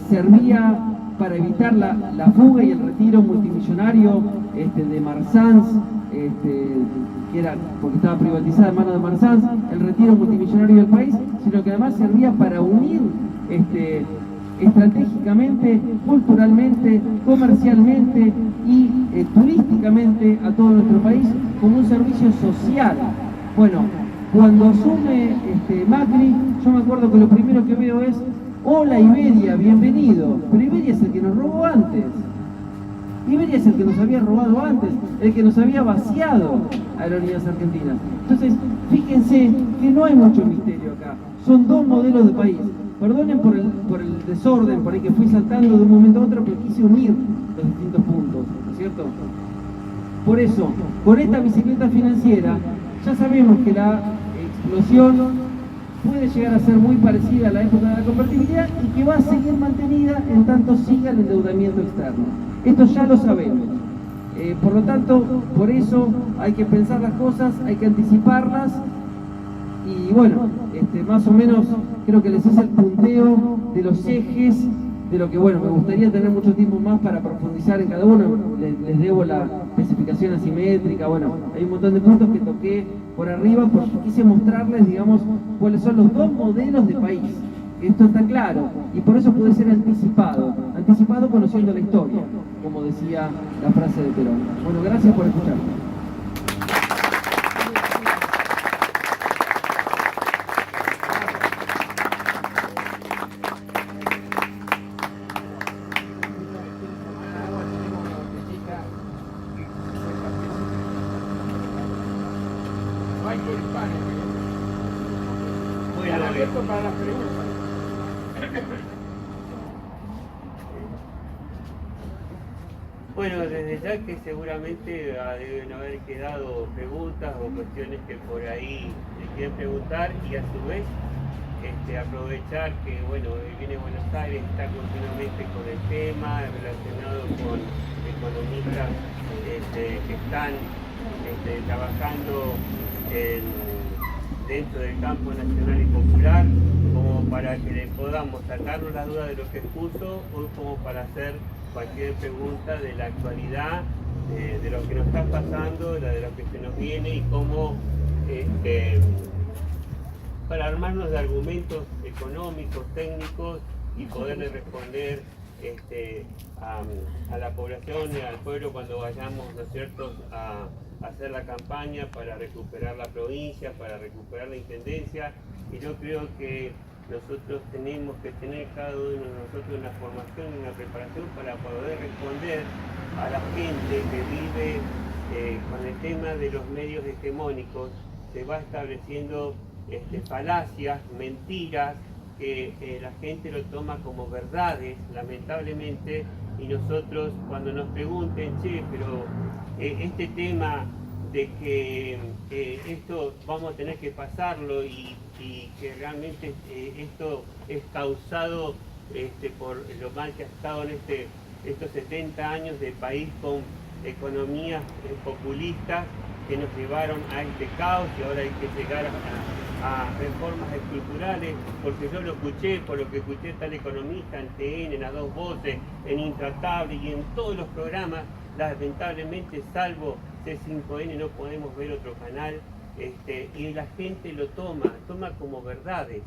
servía para evitar la fuga y el retiro multimillonario de Marsans, que era porque estaba privatizada en manos de Marsans, el retiro multimillonario del país, sino que además servía para unir estratégicamente, culturalmente, comercialmente y turísticamente a todo nuestro país como un servicio social. Bueno, cuando asume Macri, yo me acuerdo que lo primero que veo es: hola Iberia, bienvenido. Pero Iberia es el que nos robó antes. Iberia es el que nos había robado antes, el que nos había vaciado aerolíneas argentinas. Entonces, fíjense que no hay mucho misterio acá. Son dos modelos de país. Perdonen por el desorden, por ahí que fui saltando de un momento a otro, pero quise unir los distintos puntos, ¿no es cierto? Por eso, con esta bicicleta financiera, ya sabemos que la explosión puede llegar a ser muy parecida a la época de la convertibilidad y que va a seguir mantenida en tanto siga el endeudamiento externo. Esto ya lo sabemos. Por lo tanto, por eso hay que pensar las cosas, hay que anticiparlas. Y bueno, más o menos creo que les hice el punteo de los ejes, de lo que, bueno, me gustaría tener mucho tiempo más para profundizar en cada uno. Les debo la especificación asimétrica, bueno, hay un montón de puntos que toqué por arriba porque quise mostrarles, digamos, cuáles son los dos modelos de país. Esto está claro, y por eso puede ser anticipado conociendo la historia, como decía la frase de Perón. Bueno, gracias por escucharme. Para las preguntas. Bueno, desde ya que seguramente deben haber quedado preguntas o cuestiones que por ahí le quieren preguntar, y a su vez aprovechar que bueno, viene Buenos Aires, está continuamente con el tema relacionado con economistas que están trabajando dentro del campo nacional y popular, como para que le podamos sacarnos la duda de lo que expuso o como para hacer cualquier pregunta de la actualidad, de lo que nos está pasando, de lo que se nos viene y cómo, para armarnos de argumentos económicos, técnicos y poderle responder a la población y al pueblo cuando vayamos, ¿no es cierto?, a hacer la campaña para recuperar la provincia, para recuperar la intendencia. Y yo creo que nosotros tenemos que tener cada uno de nosotros una formación, una preparación para poder responder a la gente que vive con el tema de los medios hegemónicos. Se va estableciendo falacias, mentiras, que la gente lo toma como verdades, lamentablemente, y nosotros cuando nos pregunten, che, pero este tema de que esto vamos a tener que pasarlo y que realmente esto es causado por lo mal que ha estado en estos 70 años de país con economías populistas que nos llevaron a este caos, y ahora hay que llegar a reformas estructurales, porque yo lo escuché, por lo que escuché tal economista en TN, en A Dos Voces, en Intratable y en todos los programas. Lamentablemente, salvo C5N, no podemos ver otro canal, y la gente lo toma como verdades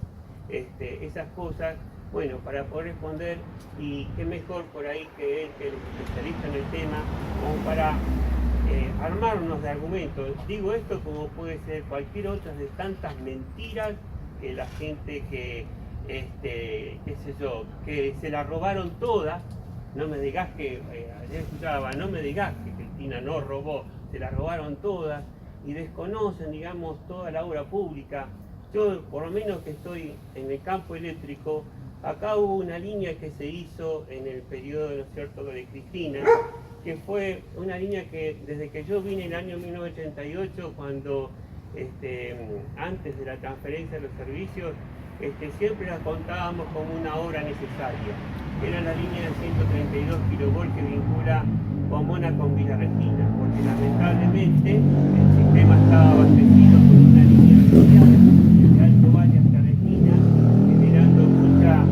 esas cosas. Bueno, para poder responder, y qué mejor por ahí que él, que es especialista en el tema, como para armarnos de argumentos. Digo esto como puede ser cualquier otra de tantas mentiras que la gente que, qué sé yo, que se la robaron todas. No me digas que, ayer escuchaba, no me digas que Cristina no robó, se la robaron todas y desconocen, digamos, toda la obra pública. Yo, por lo menos que estoy en el campo eléctrico, acá hubo una línea que se hizo en el periodo, ¿no es cierto?, de Cristina, que fue una línea que desde que yo vine en el año 1988, cuando antes de la transferencia de los servicios, siempre la contábamos como una obra necesaria. Era la línea de 132 kV que vincula Pomona con Villa Regina, porque lamentablemente el sistema estaba abastecido con una línea fluvial desde Alto Valle hasta Regina, generando mucha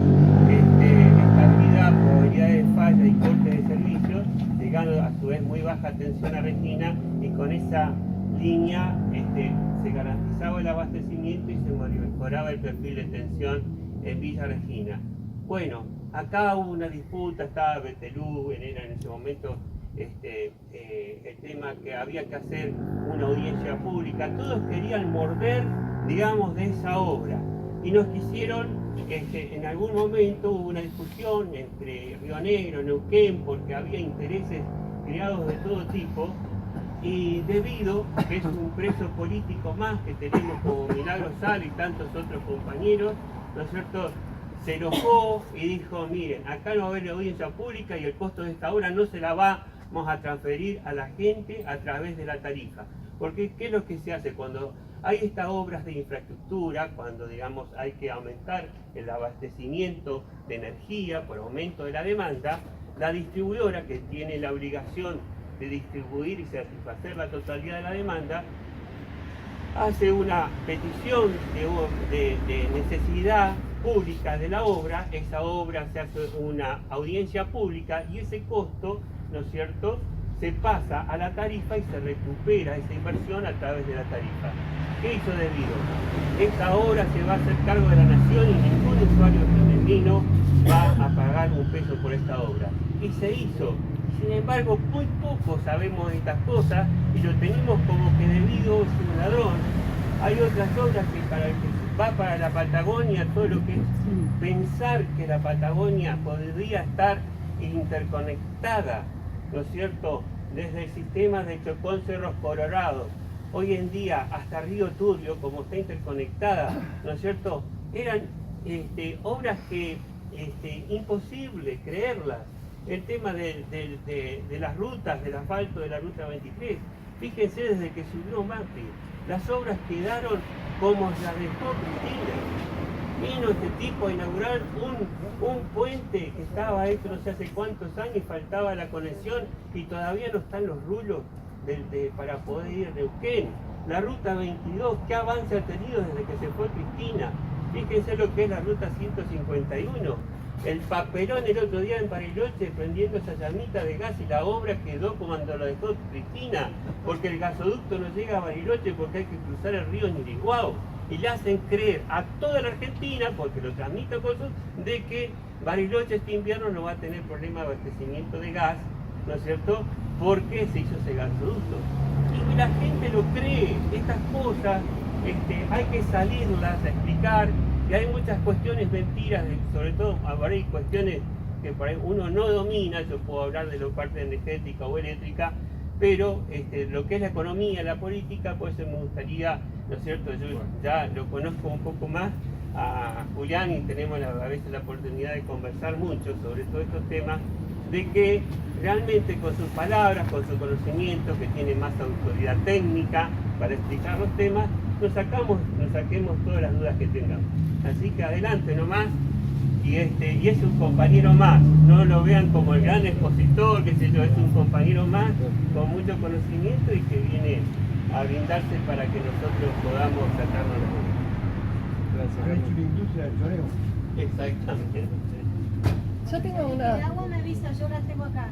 estabilidad, probabilidad de falla y corte de servicios, llegando a su vez muy baja tensión a Regina, y con esa línea se garantizaba el abastecimiento y se mejoraba el perfil de tensión en Villa Regina. Bueno, acá hubo una disputa, estaba Betelú, era en ese momento el tema que había que hacer una audiencia pública. Todos querían morder, digamos, de esa obra, y nos quisieron, en algún momento hubo una discusión entre Río Negro, Neuquén, porque había intereses creados de todo tipo, y debido a que es un preso político más que tenemos como Milagro Sala y tantos otros compañeros, ¿no es cierto?, se enojó y dijo, miren, acá no va a haber audiencia pública y el costo de esta obra no se la vamos a transferir a la gente a través de la tarifa. Porque ¿qué es lo que se hace cuando hay estas obras de infraestructura, cuando, digamos, hay que aumentar el abastecimiento de energía por aumento de la demanda? La distribuidora, que tiene la obligación de distribuir y satisfacer la totalidad de la demanda, hace una petición de necesidad pública de la obra. Esa obra se hace una audiencia pública y ese costo, ¿no es cierto?, se pasa a la tarifa y se recupera esa inversión a través de la tarifa. ¿Qué hizo De Vido? Esta obra se va a hacer cargo de la nación y ningún usuario argentino va a pagar un peso por esta obra. Y se hizo. Sin embargo, muy poco sabemos de estas cosas y lo tenemos como que De Vido es un ladrón. Hay otras obras que va para la Patagonia, todo lo que es pensar que la Patagonia podría estar interconectada, ¿no es cierto?, desde el sistema de Chocón, Cerros Colorados. Hoy en día, hasta Río Turbio, como está interconectada, ¿no es cierto?, eran obras que imposible creerlas. El tema de las rutas, del asfalto de la Ruta 23, fíjense desde que subió Macri, las obras quedaron como las dejó Cristina. Vino este tipo a inaugurar un puente que estaba hecho no sé hace cuántos años y faltaba la conexión y todavía no están los rulos para poder ir a Neuquén. La Ruta 22, ¿qué avance ha tenido desde que se fue Cristina? Fíjense lo que es la Ruta 151. El papelón el otro día en Bariloche prendiendo esa llamita de gas y la obra quedó como cuando la dejó Cristina, porque el gasoducto no llega a Bariloche porque hay que cruzar el río Ñiriguao. Y le hacen creer a toda la Argentina, porque lo transmiten por eso, de que Bariloche este invierno no va a tener problema de abastecimiento de gas, ¿no es cierto?, porque se hizo ese gasoducto. Y la gente lo cree, estas cosas hay que salirlas a explicar, y hay muchas cuestiones mentiras, sobre todo ahora hay cuestiones que por ahí uno no domina. Yo puedo hablar de la parte energética o eléctrica, pero lo que es la economía, la política, pues me gustaría, ¿no es cierto? Yo ya lo conozco un poco más a Julián y tenemos a veces la oportunidad de conversar mucho sobre todos estos temas, de que realmente con sus palabras, con su conocimiento, que tiene más autoridad técnica para explicar los temas, nos saquemos todas las dudas que tengamos. Así que adelante nomás, y es un compañero más, no lo vean como el gran expositor, qué sé yo, es un compañero más con mucho conocimiento y que viene a brindarse para que nosotros podamos sacarnos la dudas. Ha hecho la industria del choreo. Exactamente. Yo tengo El agua me avisa, yo la tengo acá.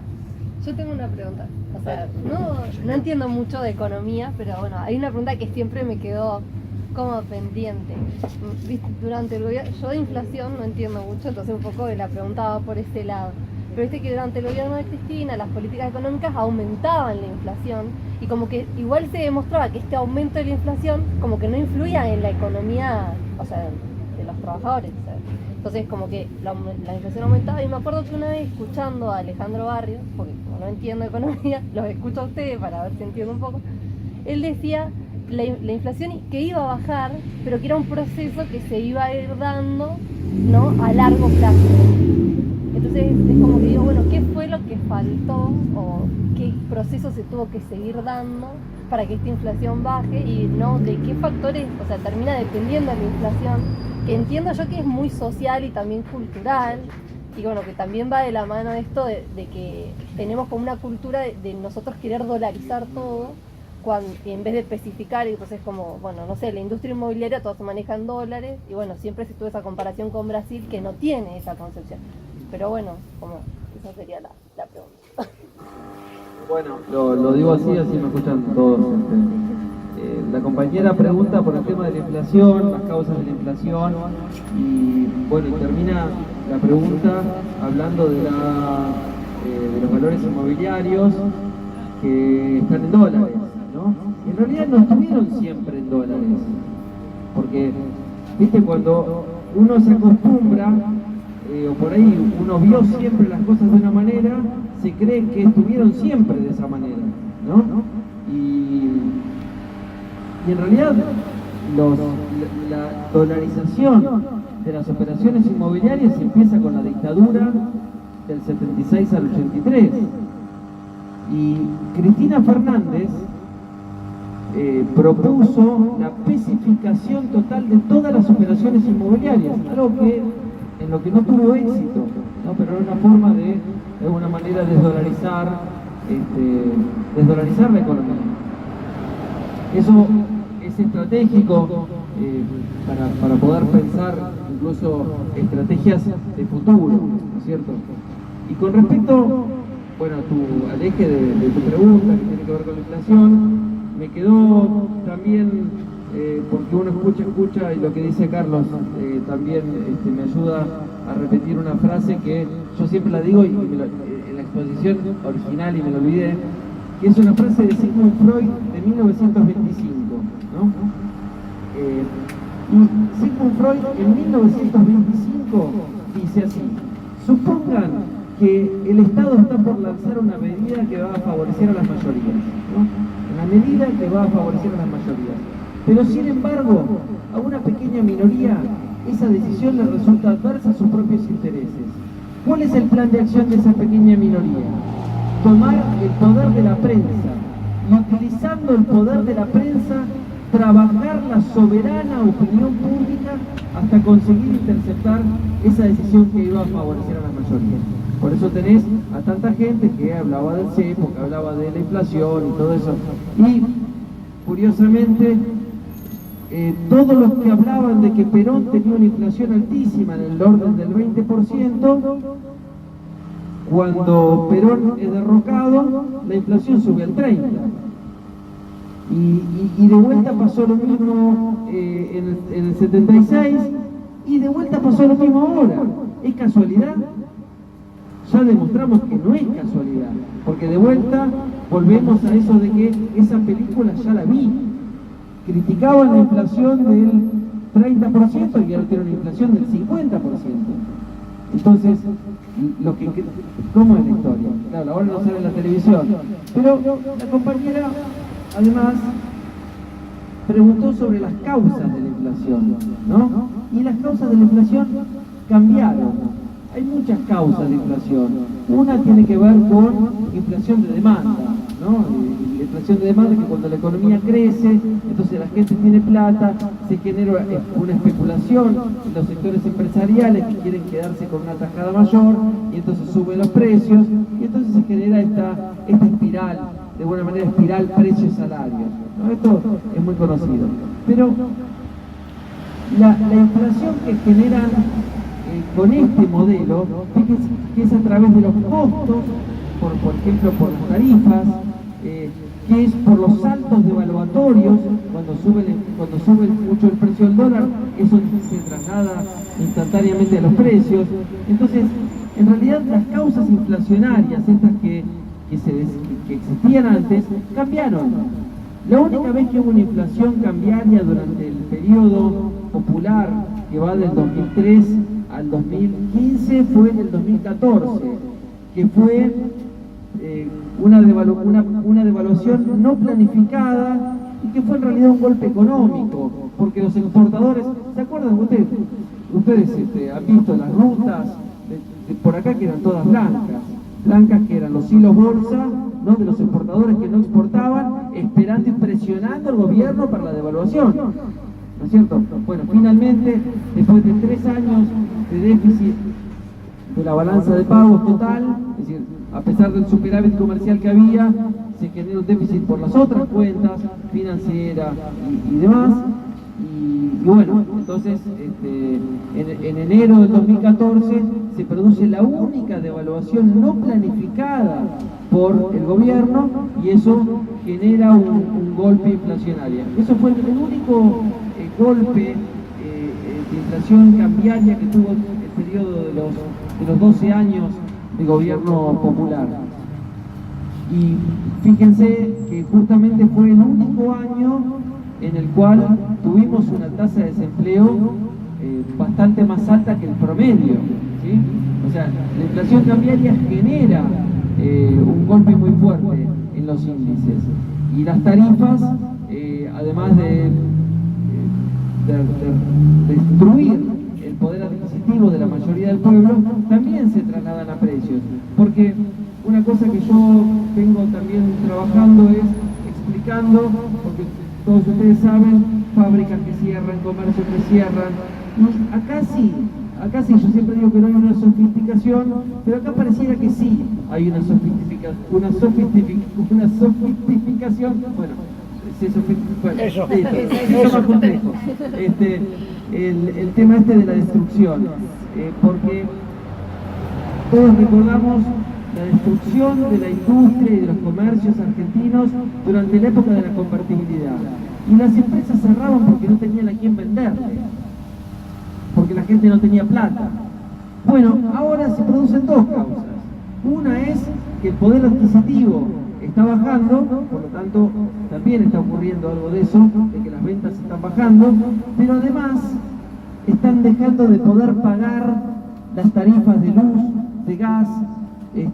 Yo tengo una pregunta. O sea, no entiendo mucho de economía, pero bueno, hay una pregunta que siempre me quedó como pendiente. ¿Viste? Durante el gobierno, yo de inflación no entiendo mucho, entonces un poco la pregunta va por ese lado. Pero viste que durante el gobierno de Cristina las políticas económicas aumentaban la inflación y como que igual se demostraba que este aumento de la inflación como que no influía en la economía, o sea, de los trabajadores. O sea, entonces como que la inflación aumentaba y me acuerdo que una vez escuchando a Alejandro Barrios, porque como no entiendo economía, los escucho a ustedes para ver si entiendo un poco, él decía la inflación que iba a bajar, pero que era un proceso que se iba a ir dando, ¿no?, a largo plazo. Entonces es como que digo, bueno, ¿qué fue lo que faltó o qué proceso se tuvo que seguir dando para que esta inflación baje y no de qué factores, o sea, termina dependiendo de la inflación, que entiendo yo que es muy social y también cultural, y bueno, que también va de la mano de esto de que tenemos como una cultura de nosotros querer dolarizar todo, en vez de especificar, y entonces como, bueno, no sé, la industria inmobiliaria todos se manejan dólares, y bueno, siempre se tuvo esa comparación con Brasil que no tiene esa concepción. Pero bueno, como esa sería la pregunta. Bueno, lo digo así me escuchan todos. La compañera pregunta por el tema de la inflación, las causas de la inflación, y bueno, termina la pregunta hablando de los valores inmobiliarios que están en dólares, ¿no? Y en realidad no estuvieron siempre en dólares, porque, viste, cuando uno se acostumbra, o por ahí uno vio siempre las cosas de una manera, se cree que estuvieron siempre de esa manera, ¿no? Y en realidad la dolarización de las operaciones inmobiliarias empieza con la dictadura del 76 al 83. Y Cristina Fernández propuso la especificación total de todas las operaciones inmobiliarias, algo que en lo que no tuvo éxito, ¿no? Pero era una forma de alguna manera desdolarizar la economía. Eso es estratégico para poder pensar incluso estrategias de futuro, ¿no es cierto? Y con respecto bueno, al eje de tu pregunta que tiene que ver con la inflación, me quedó también, porque uno escucha y lo que dice Carlos también me ayuda a repetir una frase que yo siempre la digo en la exposición original y me lo olvidé, que es una frase de Sigmund Freud de 1925, ¿no? Y Sigmund Freud en 1925 dice así: supongan que el Estado está por lanzar una medida que va a favorecer a las mayorías, ¿no? Una medida que va a favorecer a las mayorías. Pero sin embargo, a una pequeña minoría esa decisión le resulta adversa a sus propios intereses. ¿Cuál es el plan de acción de esa pequeña minoría? Tomar el poder de la prensa y, utilizando el poder de la prensa, trabajar la soberana opinión pública hasta conseguir interceptar esa decisión que iba a favorecer a la mayoría. Por eso tenés a tanta gente que hablaba del cepo, que hablaba de la inflación y todo eso. Y, curiosamente, todos los que hablaban de que Perón tenía una inflación altísima en el orden del 20%, cuando Perón es derrocado, la inflación sube al 30%. Y de vuelta pasó lo mismo en el 76, y de vuelta pasó lo mismo ahora. ¿Es casualidad? Ya demostramos que no es casualidad, porque de vuelta volvemos a eso de que esa película ya la vi. Criticaban la inflación del 30% y ahora tiene una inflación del 50%. Entonces, ¿cómo es la historia? Claro, ahora no sale en la televisión. Pero la compañera, además, preguntó sobre las causas de la inflación, ¿no? Y las causas de la inflación cambiaron. Hay muchas causas de inflación. Una tiene que ver con inflación de demanda, ¿no? La inflación de demanda es que cuando la economía crece, entonces la gente tiene plata, se genera una especulación en los sectores empresariales que quieren quedarse con una tajada mayor, y entonces suben los precios, y entonces se genera esta espiral, de buena manera espiral precios-salarios, ¿no? Esto es muy conocido. Pero la inflación que generan con este modelo, fíjense que es a través de los costos, por ejemplo por las tarifas, que es por los saltos devaluatorios, cuando sube mucho el precio del dólar, eso se traslada instantáneamente a los precios. Entonces, en realidad las causas inflacionarias, estas que existían antes, cambiaron. La única vez que hubo una inflación cambiaria durante el periodo popular, que va del 2003 al 2015, fue en el 2014, que fue una devaluación no planificada y que fue en realidad un golpe económico, porque los exportadores, ¿se acuerdan ustedes? Ustedes han visto las rutas de por acá que eran todas blancas que eran los hilos bolsa, ¿no? De los exportadores que no exportaban, esperando y presionando al gobierno para la devaluación, ¿no es cierto? Bueno, finalmente, después de 3 años de déficit de la balanza de pagos total, es decir, a pesar del superávit comercial que había, se generó un déficit por las otras cuentas, financiera y demás. Y bueno, entonces en enero del 2014 se produce la única devaluación no planificada por el gobierno, y eso genera un golpe inflacionario. Eso fue el único golpe de inflación cambiaria que tuvo el periodo de los 12 años de gobierno popular. Y fíjense que justamente fue el único año en el cual tuvimos una tasa de desempleo bastante más alta que el promedio, ¿sí? O sea, la inflación cambiaria genera un golpe muy fuerte en los índices, y las tarifas, además de destruir el poder adquisitivo de la mayoría del pueblo, también se trasladan a precios, porque una cosa que yo vengo también trabajando es explicando, porque todos ustedes saben, fábricas que cierran, comercios que cierran, y acá sí, yo siempre digo que no hay una sofisticación, pero acá pareciera que sí hay una sofisticación, bueno, eso más complejo, el tema de la destrucción, porque todos recordamos la destrucción de la industria y de los comercios argentinos durante la época de la convertibilidad. Y las empresas cerraban porque no tenían a quién venderle, porque la gente no tenía plata. Bueno, ahora se producen dos causas. Una es que el poder adquisitivo está bajando, por lo tanto también está ocurriendo algo de eso, de que las ventas están bajando, pero además están dejando de poder pagar las tarifas de luz, de gas, y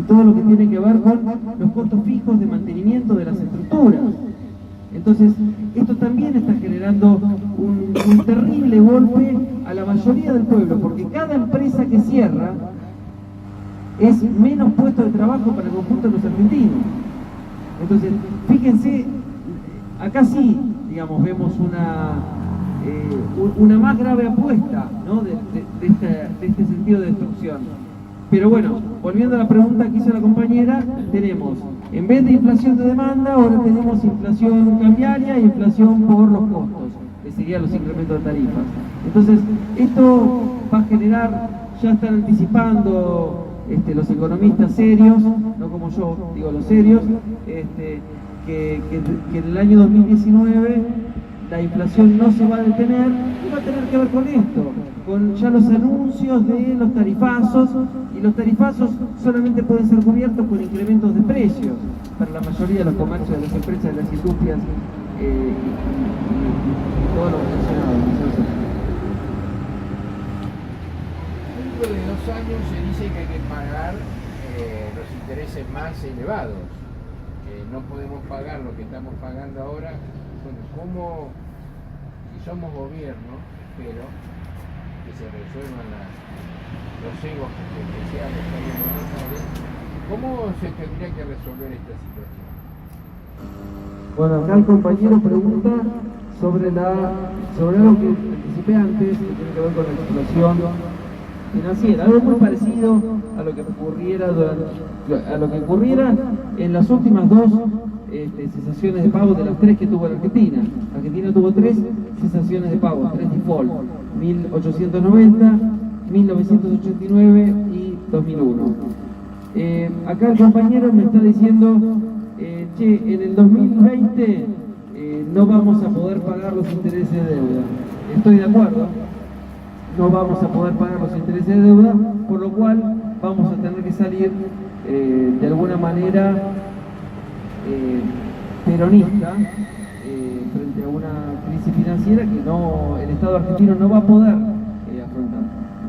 todo lo que tiene que ver con los costos fijos de mantenimiento de las estructuras. Entonces, esto también está generando un terrible golpe a la mayoría del pueblo, porque cada empresa que cierra es menos puesto de trabajo para el conjunto de los argentinos. Entonces, fíjense, acá sí, digamos, vemos una más grave apuesta, ¿no? de este sentido de destrucción. Pero bueno, volviendo a la pregunta que hizo la compañera, tenemos, en vez de inflación de demanda, ahora tenemos inflación cambiaria e inflación por los costos, que serían los incrementos de tarifas. Entonces, esto va a generar, ya están anticipando los economistas serios, no como yo, digo los serios, que en el año 2019 la inflación no se va a detener y va a tener que ver con esto, con ya los anuncios de los tarifazos, y los tarifazos solamente pueden ser cubiertos con incrementos de precios para la mayoría de los comercios, de las empresas, de las industrias y todo lo relacionado. Dentro de 2 años se dice que hay que pagar los intereses más elevados. No podemos pagar lo que estamos pagando ahora. Bueno, ¿cómo, si somos gobierno, pero que se resuelvan los egos especiales que hay en Buenos Aires, cómo se tendría que resolver esta situación? Bueno, acá el compañero pregunta sobre algo que anticipé antes, que tiene que ver con la explosión financiera, algo muy parecido a lo que ocurriera en las últimas dos cesaciones de pago de las 3 que tuvo la Argentina. Argentina tuvo 3 cesaciones de pago, 3 default, 1890, 1989 y 2001. Acá el compañero me está diciendo, che, en el 2020 no vamos a poder pagar los intereses de deuda. Estoy de acuerdo, no vamos a poder pagar los intereses de deuda, por lo cual vamos a tener que salir de alguna manera peronista frente a una crisis financiera que el Estado argentino no va a poder afrontar.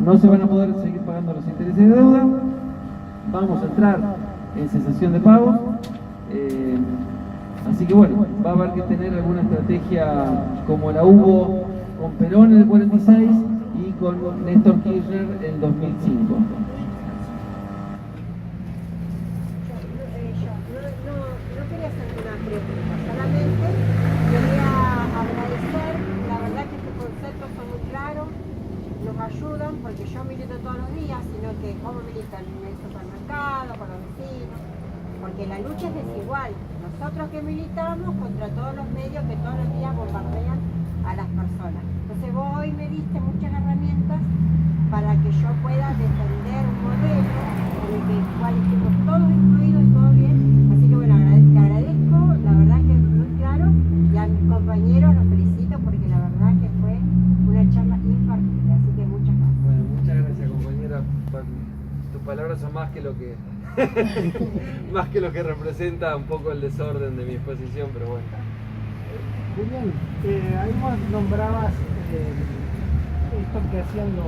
No se van a poder seguir pagando los intereses de deuda, vamos a entrar en cesación de pagos, así que bueno, va a haber que tener alguna estrategia como la hubo con Perón en el 46 y con Néstor Kirchner en el 2005. No quería hacerte una pregunta, solamente quería agradecer, la verdad que tus conceptos son muy claros, nos ayudan, porque yo milito todos los días, sino que como milito en el supermercado, con los vecinos, porque la lucha es desigual. Nosotros que militamos contra todos los medios que todos los días bombardean a las personas. Entonces vos hoy me diste muchas herramientas para que yo pueda defender un modelo en el cual estemos todos incluidos y todo bien. Así que bueno, te agradezco, la verdad que es muy claro, y a mis compañeros los felicito porque la verdad que fue una charla impartible, así que muchas gracias. Bueno, muchas gracias, compañera. Tus palabras son más que lo que más que lo que representa un poco el desorden de mi exposición, pero bueno. Julián, ahí vos nombrabas esto que hacían los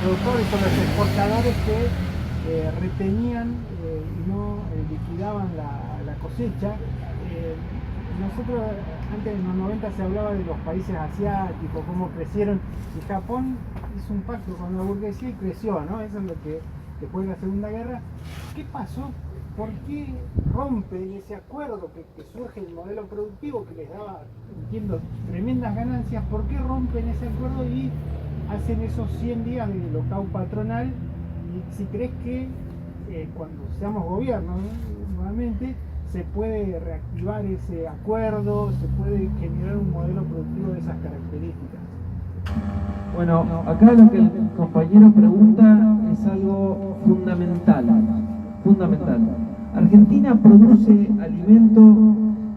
productores o los exportadores que retenían y no liquidaban la cosecha. Nosotros antes en los 90 se hablaba de los países asiáticos, cómo crecieron, y Japón hizo un pacto con la burguesía y creció, ¿no? Eso es lo que después de la Segunda Guerra. ¿Qué pasó? ¿Por qué rompen ese acuerdo que surge el modelo productivo que les daba, entiendo, tremendas ganancias? ¿Por qué rompen ese acuerdo y hacen esos 100 días de locao patronal? Y si crees que cuando seamos gobierno, ¿no? nuevamente, se puede reactivar ese acuerdo, se puede generar un modelo productivo de esas características. Bueno, acá lo que el compañero pregunta es algo fundamental, fundamental. Argentina produce alimento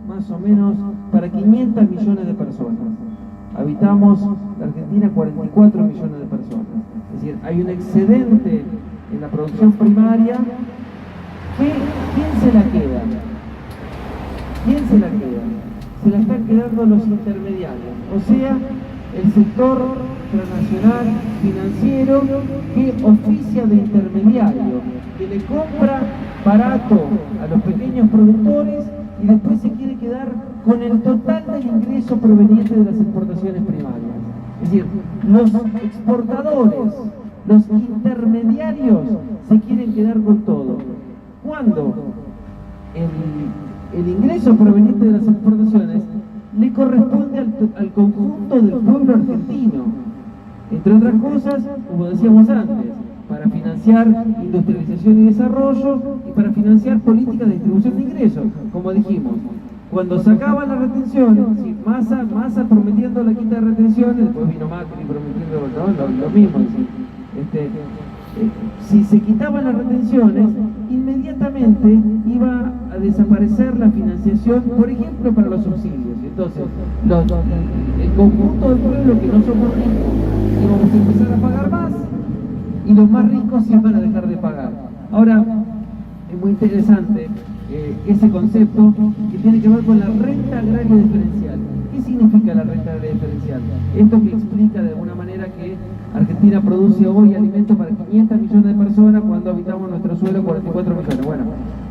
más o menos para 500 millones de personas. Habitamos la Argentina 44 millones de personas. Es decir, hay un excedente en la producción primaria. ¿Quién se la queda? ¿Quién se la queda? Se la están quedando los intermediarios, o sea, el sector transnacional financiero que oficia de intermediario, que le compra barato a los pequeños productores y después se quiere quedar con el total del ingreso proveniente de las exportaciones primarias. Es decir, los exportadores, los intermediarios se quieren quedar con todo. Cuando el ingreso proveniente de las exportaciones le corresponde al conjunto del pueblo argentino, entre otras cosas, como decíamos antes, para financiar industrialización y desarrollo y para financiar políticas de distribución de ingresos, como dijimos. Cuando sacaban las retenciones, sí, Massa prometiendo la quita de retenciones, después vino Macri prometiendo lo mismo. Si se quitaban las retenciones, inmediatamente iba a desaparecer la financiación, por ejemplo, para los subsidios. Entonces, el conjunto del pueblo que no somos ricos íbamos a empezar a pagar más y los más ricos iban a dejar de pagar. Ahora, es muy interesante ese concepto que tiene que ver con la renta agraria diferencial. ¿Qué significa la renta agraria diferencial? Esto que explica de alguna manera que Argentina produce hoy alimentos para 500 millones de personas cuando habitamos nuestro suelo 44 millones. Bueno,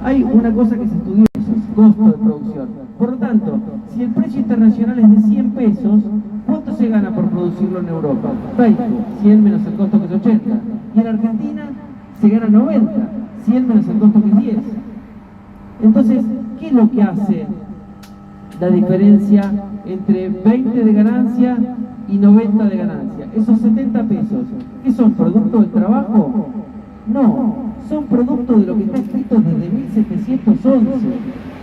hay una cosa que se estudió, eso es costo de producción. Por lo tanto, si el precio internacional es de 100 pesos, ¿cuánto se gana por producirlo en Europa? 20, 100 menos el costo que es 80. Y en Argentina se gana 90, 100 menos el costo que es 10. Entonces, ¿qué es lo que hace la diferencia entre 20 de ganancia y 90 de ganancia? Esos 70 pesos, ¿qué son? ¿Producto del trabajo? No, son producto de lo que está escrito desde 1711.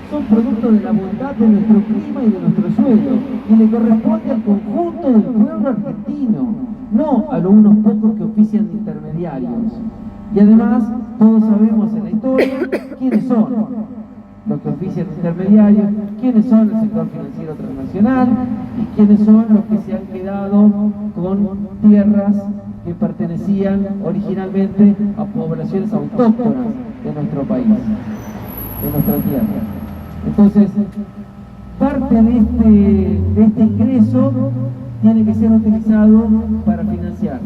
Son producto de la bondad de nuestro clima y de nuestro suelo, y le corresponde al conjunto del pueblo argentino, no a los unos pocos que ofician de intermediarios. Y además, todos sabemos en la historia quiénes son los que ofician de intermediarios, quiénes son el sector financiero transnacional y quiénes son los que se han quedado con tierras que pertenecían originalmente a poblaciones autóctonas de nuestro país, de nuestra tierra. Entonces, parte de este ingreso tiene que ser utilizado para financiar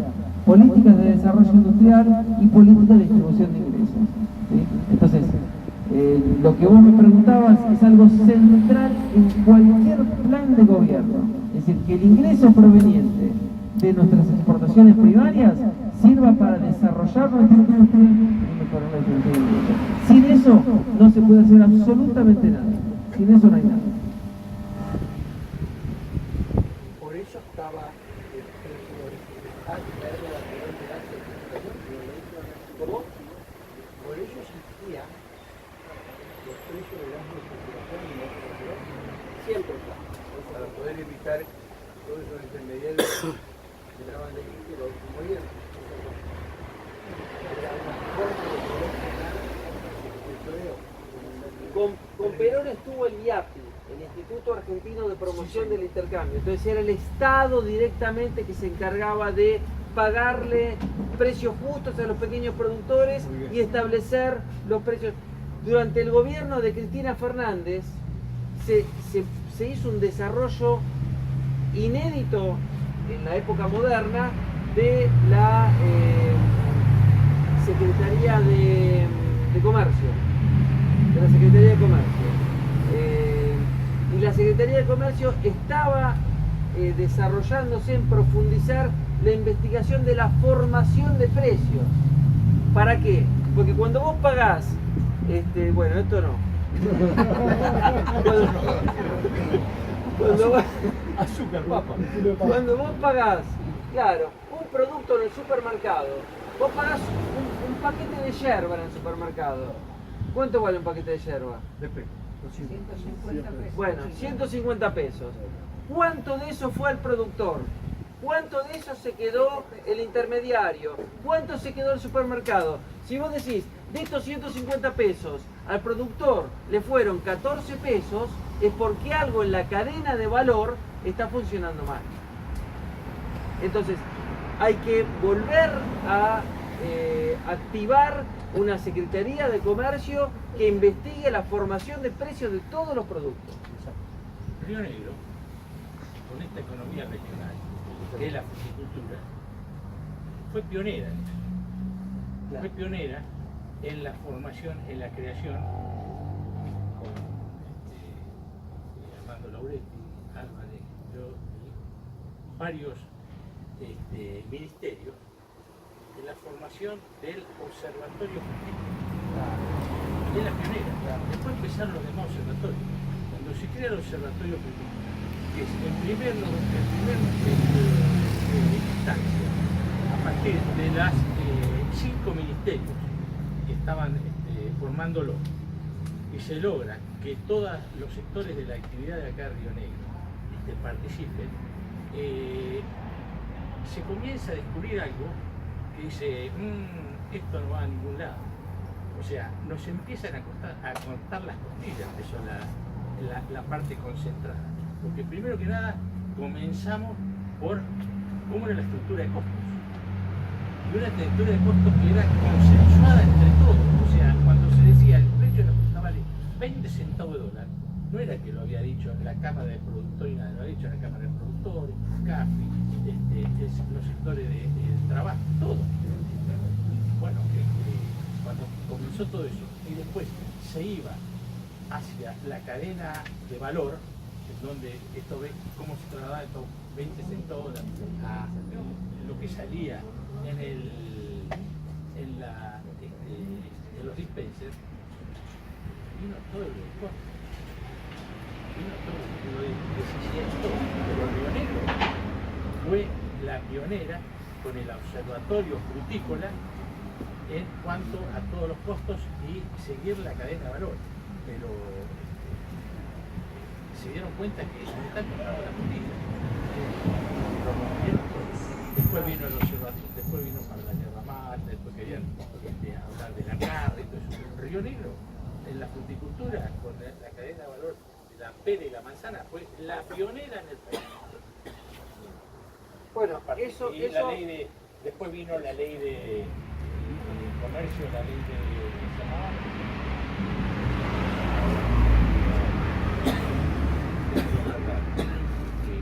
políticas de desarrollo industrial y políticas de distribución de ingresos. ¿Sí? Entonces, lo que vos me preguntabas es algo central en cualquier plan de gobierno. Es decir, que el ingreso proveniente de nuestras exportaciones primarias sirva para desarrollar nuestra industria y mejorar la distribución de ingresos. Sin eso no se puede hacer absolutamente nada. Sin eso no hay nada. Por eso estaba el precio ¿Cómo? Por eso existía los precios de las notificaciones siempre está, para poder evitar todos esos intermediarios que traban de aquí, pero como bien, era una forma de poder ganar el empleo. Con Perón estuvo el IAPI, el Instituto Argentino de Promoción del Intercambio. Entonces era el Estado directamente que se encargaba de pagarle precios justos a los pequeños productores y establecer los precios. Durante el gobierno de Cristina Fernández se hizo un desarrollo inédito en la época moderna de la Secretaría de Comercio. De la Secretaría de Comercio. Y la Secretaría de Comercio estaba desarrollándose en profundizar la investigación de la formación de precios. ¿Para qué? Porque cuando vos pagás, bueno, esto no. Cuando vos pagás, claro, un producto en el supermercado, vos pagás un paquete de yerba en el supermercado. ¿Cuánto vale un paquete de yerba? Depende. 150 pesos. Bueno, 150 pesos. ¿Cuánto de eso fue al productor? ¿Cuánto de eso se quedó el intermediario? ¿Cuánto se quedó el supermercado? Si vos decís, de estos 150 pesos al productor le fueron 14 pesos, es porque algo en la cadena de valor está funcionando mal. Entonces, hay que volver a activar una Secretaría de Comercio que investigue la formación de precios de todos los productos. Río Negro, con esta economía regional, que es la fruticultura, fue pionera en eso. Fue pionera en la formación, en la creación, con Armando Lauretti, Álvarez, yo, y varios ministerios, de la formación del observatorio frutícola. Es la pionera. Después empezaron los demás observatorios. Cuando se crea el observatorio frutícola, que es en primer instancia, a partir de las 5 ministerios que estaban formándolo, y se logra que todos los sectores de la actividad de acá de Río Negro participen, se comienza a descubrir algo que dice, esto no va a ningún lado. O sea, nos empiezan a cortar las costillas, que son la parte concentrada. Porque primero que nada, comenzamos por cómo era la estructura de costos. Y una estructura de costos que era consensuada entre todos. O sea, cuando se decía el precio de la fruta vale 20 centavos de dólar, no era que lo había dicho en la Cámara de Productores, nada, lo había dicho en la Cámara de Productores, CAFI, los sectores de trabajo, todo. Bueno, cuando comenzó todo eso y después se iba hacia la cadena de valor, en donde esto ve cómo se trasladaba estos 20 centavos a lo que salía en los dispensers, vino todo el costo. Vino todo el desierto de los Río Negro. Fue la pionera con el observatorio frutícola en cuanto a todos los costos y seguir la cadena de valor. Pero se dieron cuenta que se están comprando la frutilla. Después vino el observatorio, después vino para la yerba mate, después querían hablar de la carne y todo eso. Río Negro, en la fruticultura, con la cadena de valor de la pera y la manzana, fue la pionera en el país. Bueno, y la ley de, después vino la ley de comercio, la ley de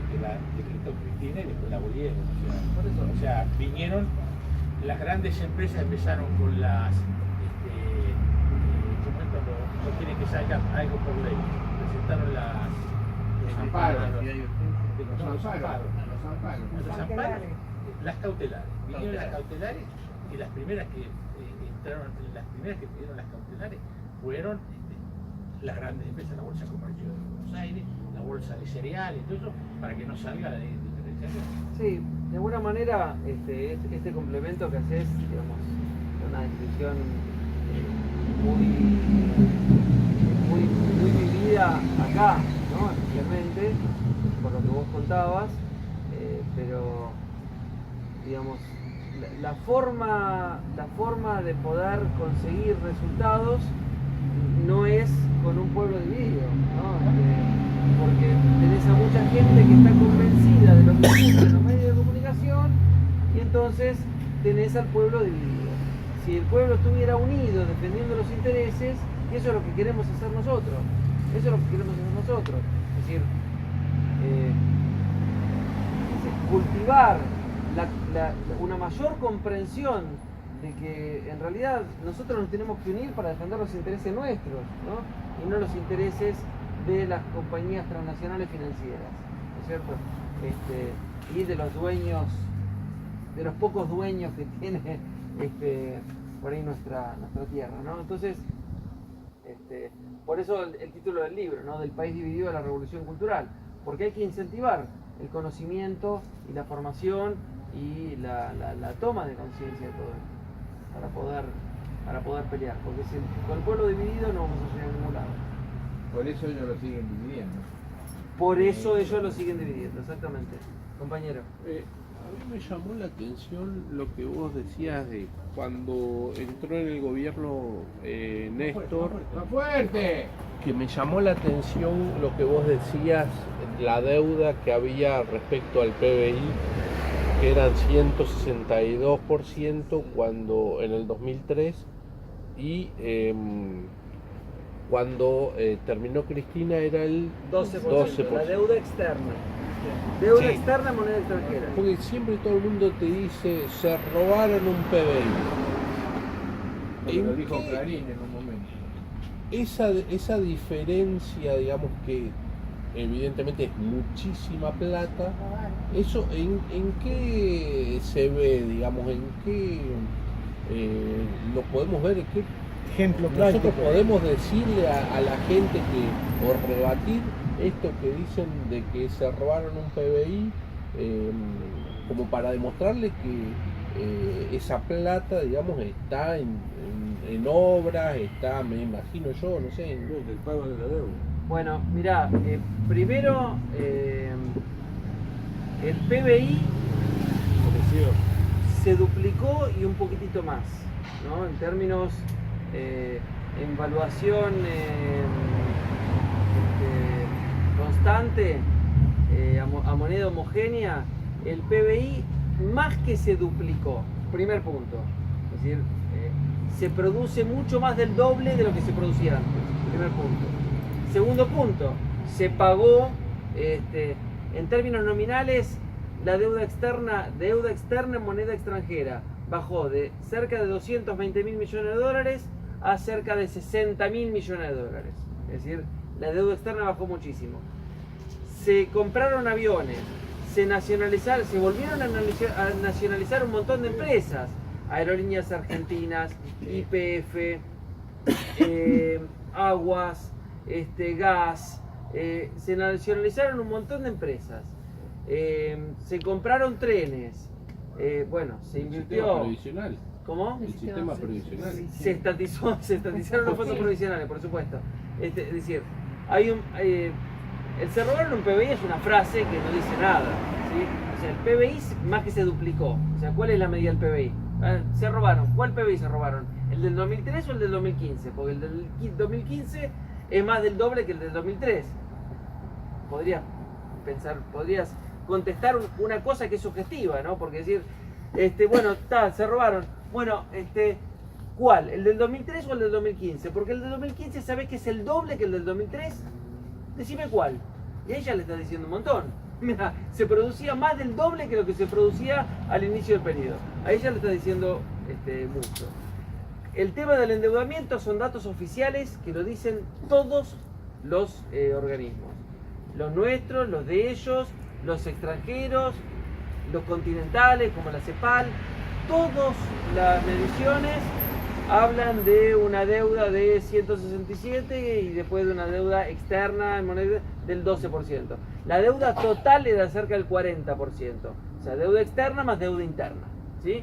que la decretó Cristina y después la abolieron. O sea, vinieron las grandes empresas, empezaron con las cuando no quieren que salga algo por ley, presentaron los amparos, las cautelares. Vinieron las cautelares y las primeras que pidieron las cautelares fueron las grandes empresas, la Bolsa de Comercio de Buenos Aires, la Bolsa de Cereales, todo eso, para que no salga la ley de diferenciación. Sí, de alguna manera este complemento que haces, digamos, una descripción muy vivida acá, ¿no? Especialmente por lo que vos contabas, pero digamos la forma de poder conseguir resultados no es con un pueblo dividido, ¿no? Porque tenés a mucha gente que está convencida de lo que dicen los medios de comunicación y entonces tenés al pueblo dividido. Si el pueblo estuviera unido defendiendo los intereses, eso es lo que queremos hacer nosotros. Eso es lo que queremos hacer nosotros. Es decir, cultivar una mayor comprensión de que en realidad nosotros nos tenemos que unir para defender los intereses nuestros, ¿no? Y no los intereses de las compañías transnacionales financieras, ¿no es cierto? Y de los dueños, de los pocos dueños que tiene por ahí nuestra tierra, ¿no? Entonces, por eso el título del libro, ¿no? Del país dividido a la revolución cultural, porque hay que incentivar el conocimiento y la formación y la toma de conciencia de todo esto para poder pelear, porque con el pueblo dividido no vamos a llegar a ningún lado. Por eso ellos lo siguen dividiendo. Por eso ellos lo siguen dividiendo, exactamente. Compañero. mí me llamó la atención lo que vos decías de cuando entró en el gobierno Néstor. ¡Más fuerte! Que me llamó la atención lo que vos decías, la deuda que había respecto al PBI, que eran 162% cuando en el 2003 y cuando terminó Cristina era el 12%. La deuda externa. Deuda Sí. externa, moneda extranjera. Porque siempre todo el mundo te dice, se robaron un PBI. Porque lo ¿En dijo qué? Clarín en un momento. Esa diferencia, digamos que evidentemente es muchísima plata, ¿eso en qué se ve, digamos, en qué lo podemos ver? ¿En qué Ejemplo nosotros práctico. podemos decirle a la gente que, o rebatir esto que dicen de que se robaron un PBI, como para demostrarles que esa plata, digamos, está en obras, está, me imagino yo, no sé, en El pago de la deuda. Bueno, mirá, primero el PBI se duplicó y un poquitito más, ¿no? En términos en valuación constante, a moneda homogénea, el PBI más que se duplicó, primer punto. Es decir, se produce mucho más del doble de lo que se producía antes, primer punto. Segundo punto, se pagó, en términos nominales, la deuda externa en moneda extranjera bajó de cerca de 220.000 millones de dólares a cerca de 60.000 millones de dólares. Es decir, la deuda externa bajó muchísimo. Se compraron aviones, se volvieron a nacionalizar un montón de empresas, Aerolíneas Argentinas, YPF, Aguas, gas, se nacionalizaron un montón de empresas, se compraron trenes, bueno, se invirtió. previsional. ¿Cómo? El sistema previsional. Se estatizaron los fondos provisionales, por supuesto. Es decir, hay el se robaron un PBI es una frase que no dice nada, ¿sí? O sea, el PBI más que se duplicó. O sea, ¿cuál es la medida del PBI? Se robaron. ¿Cuál PBI se robaron? ¿El del 2003 o el del 2015? Porque el del 2015 es más del doble que el del 2003. Podrías contestar una cosa que es subjetiva, ¿no? Porque decir, bueno, se robaron. Bueno, ¿cuál? ¿El del 2003 o el del 2015? Porque el del 2015 sabés que es el doble que el del 2003. Decime cuál. Y ahí ya le está diciendo un montón. Mira, se producía más del doble que lo que se producía al inicio del periodo. Ahí ya le está diciendo mucho. El tema del endeudamiento son datos oficiales que lo dicen todos los organismos. Los nuestros, los de ellos, los extranjeros, los continentales como la CEPAL. Todas las mediciones hablan de una deuda de 167 y después de una deuda externa en moneda del 12%. La deuda total era cerca del 40%. O sea, deuda externa más deuda interna, ¿sí?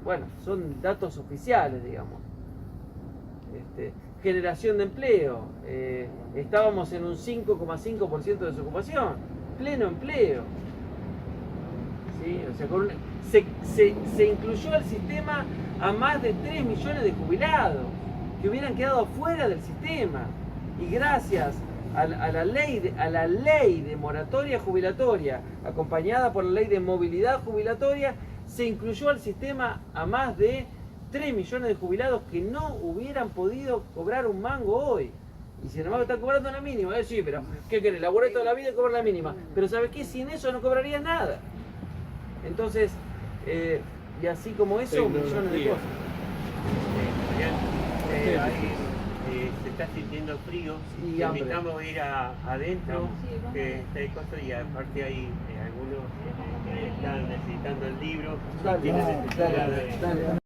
Bueno, son datos oficiales, digamos. Generación de empleo. Estábamos en un 5,5% de desocupación. Pleno empleo. ¿Sí? O sea, se incluyó al sistema a más de 3 millones de jubilados que hubieran quedado fuera del sistema. Y gracias a la ley de moratoria jubilatoria, acompañada por la ley de movilidad jubilatoria, se incluyó al sistema a más de 3 millones de jubilados que no hubieran podido cobrar un mango hoy. Y sin embargo están cobrando una mínima. Sí, pero ¿qué querés? Laburé toda la vida y cobrar la mínima. Pero ¿sabes qué? Sin eso no cobrarías nada. Entonces, y así como eso, millones de cosas. Se está sintiendo frío, Y te hambre. invitamos a ir adentro, que está el costo, y aparte hay algunos que están necesitando el libro, Dale, tienen necesidad dale, de... dale.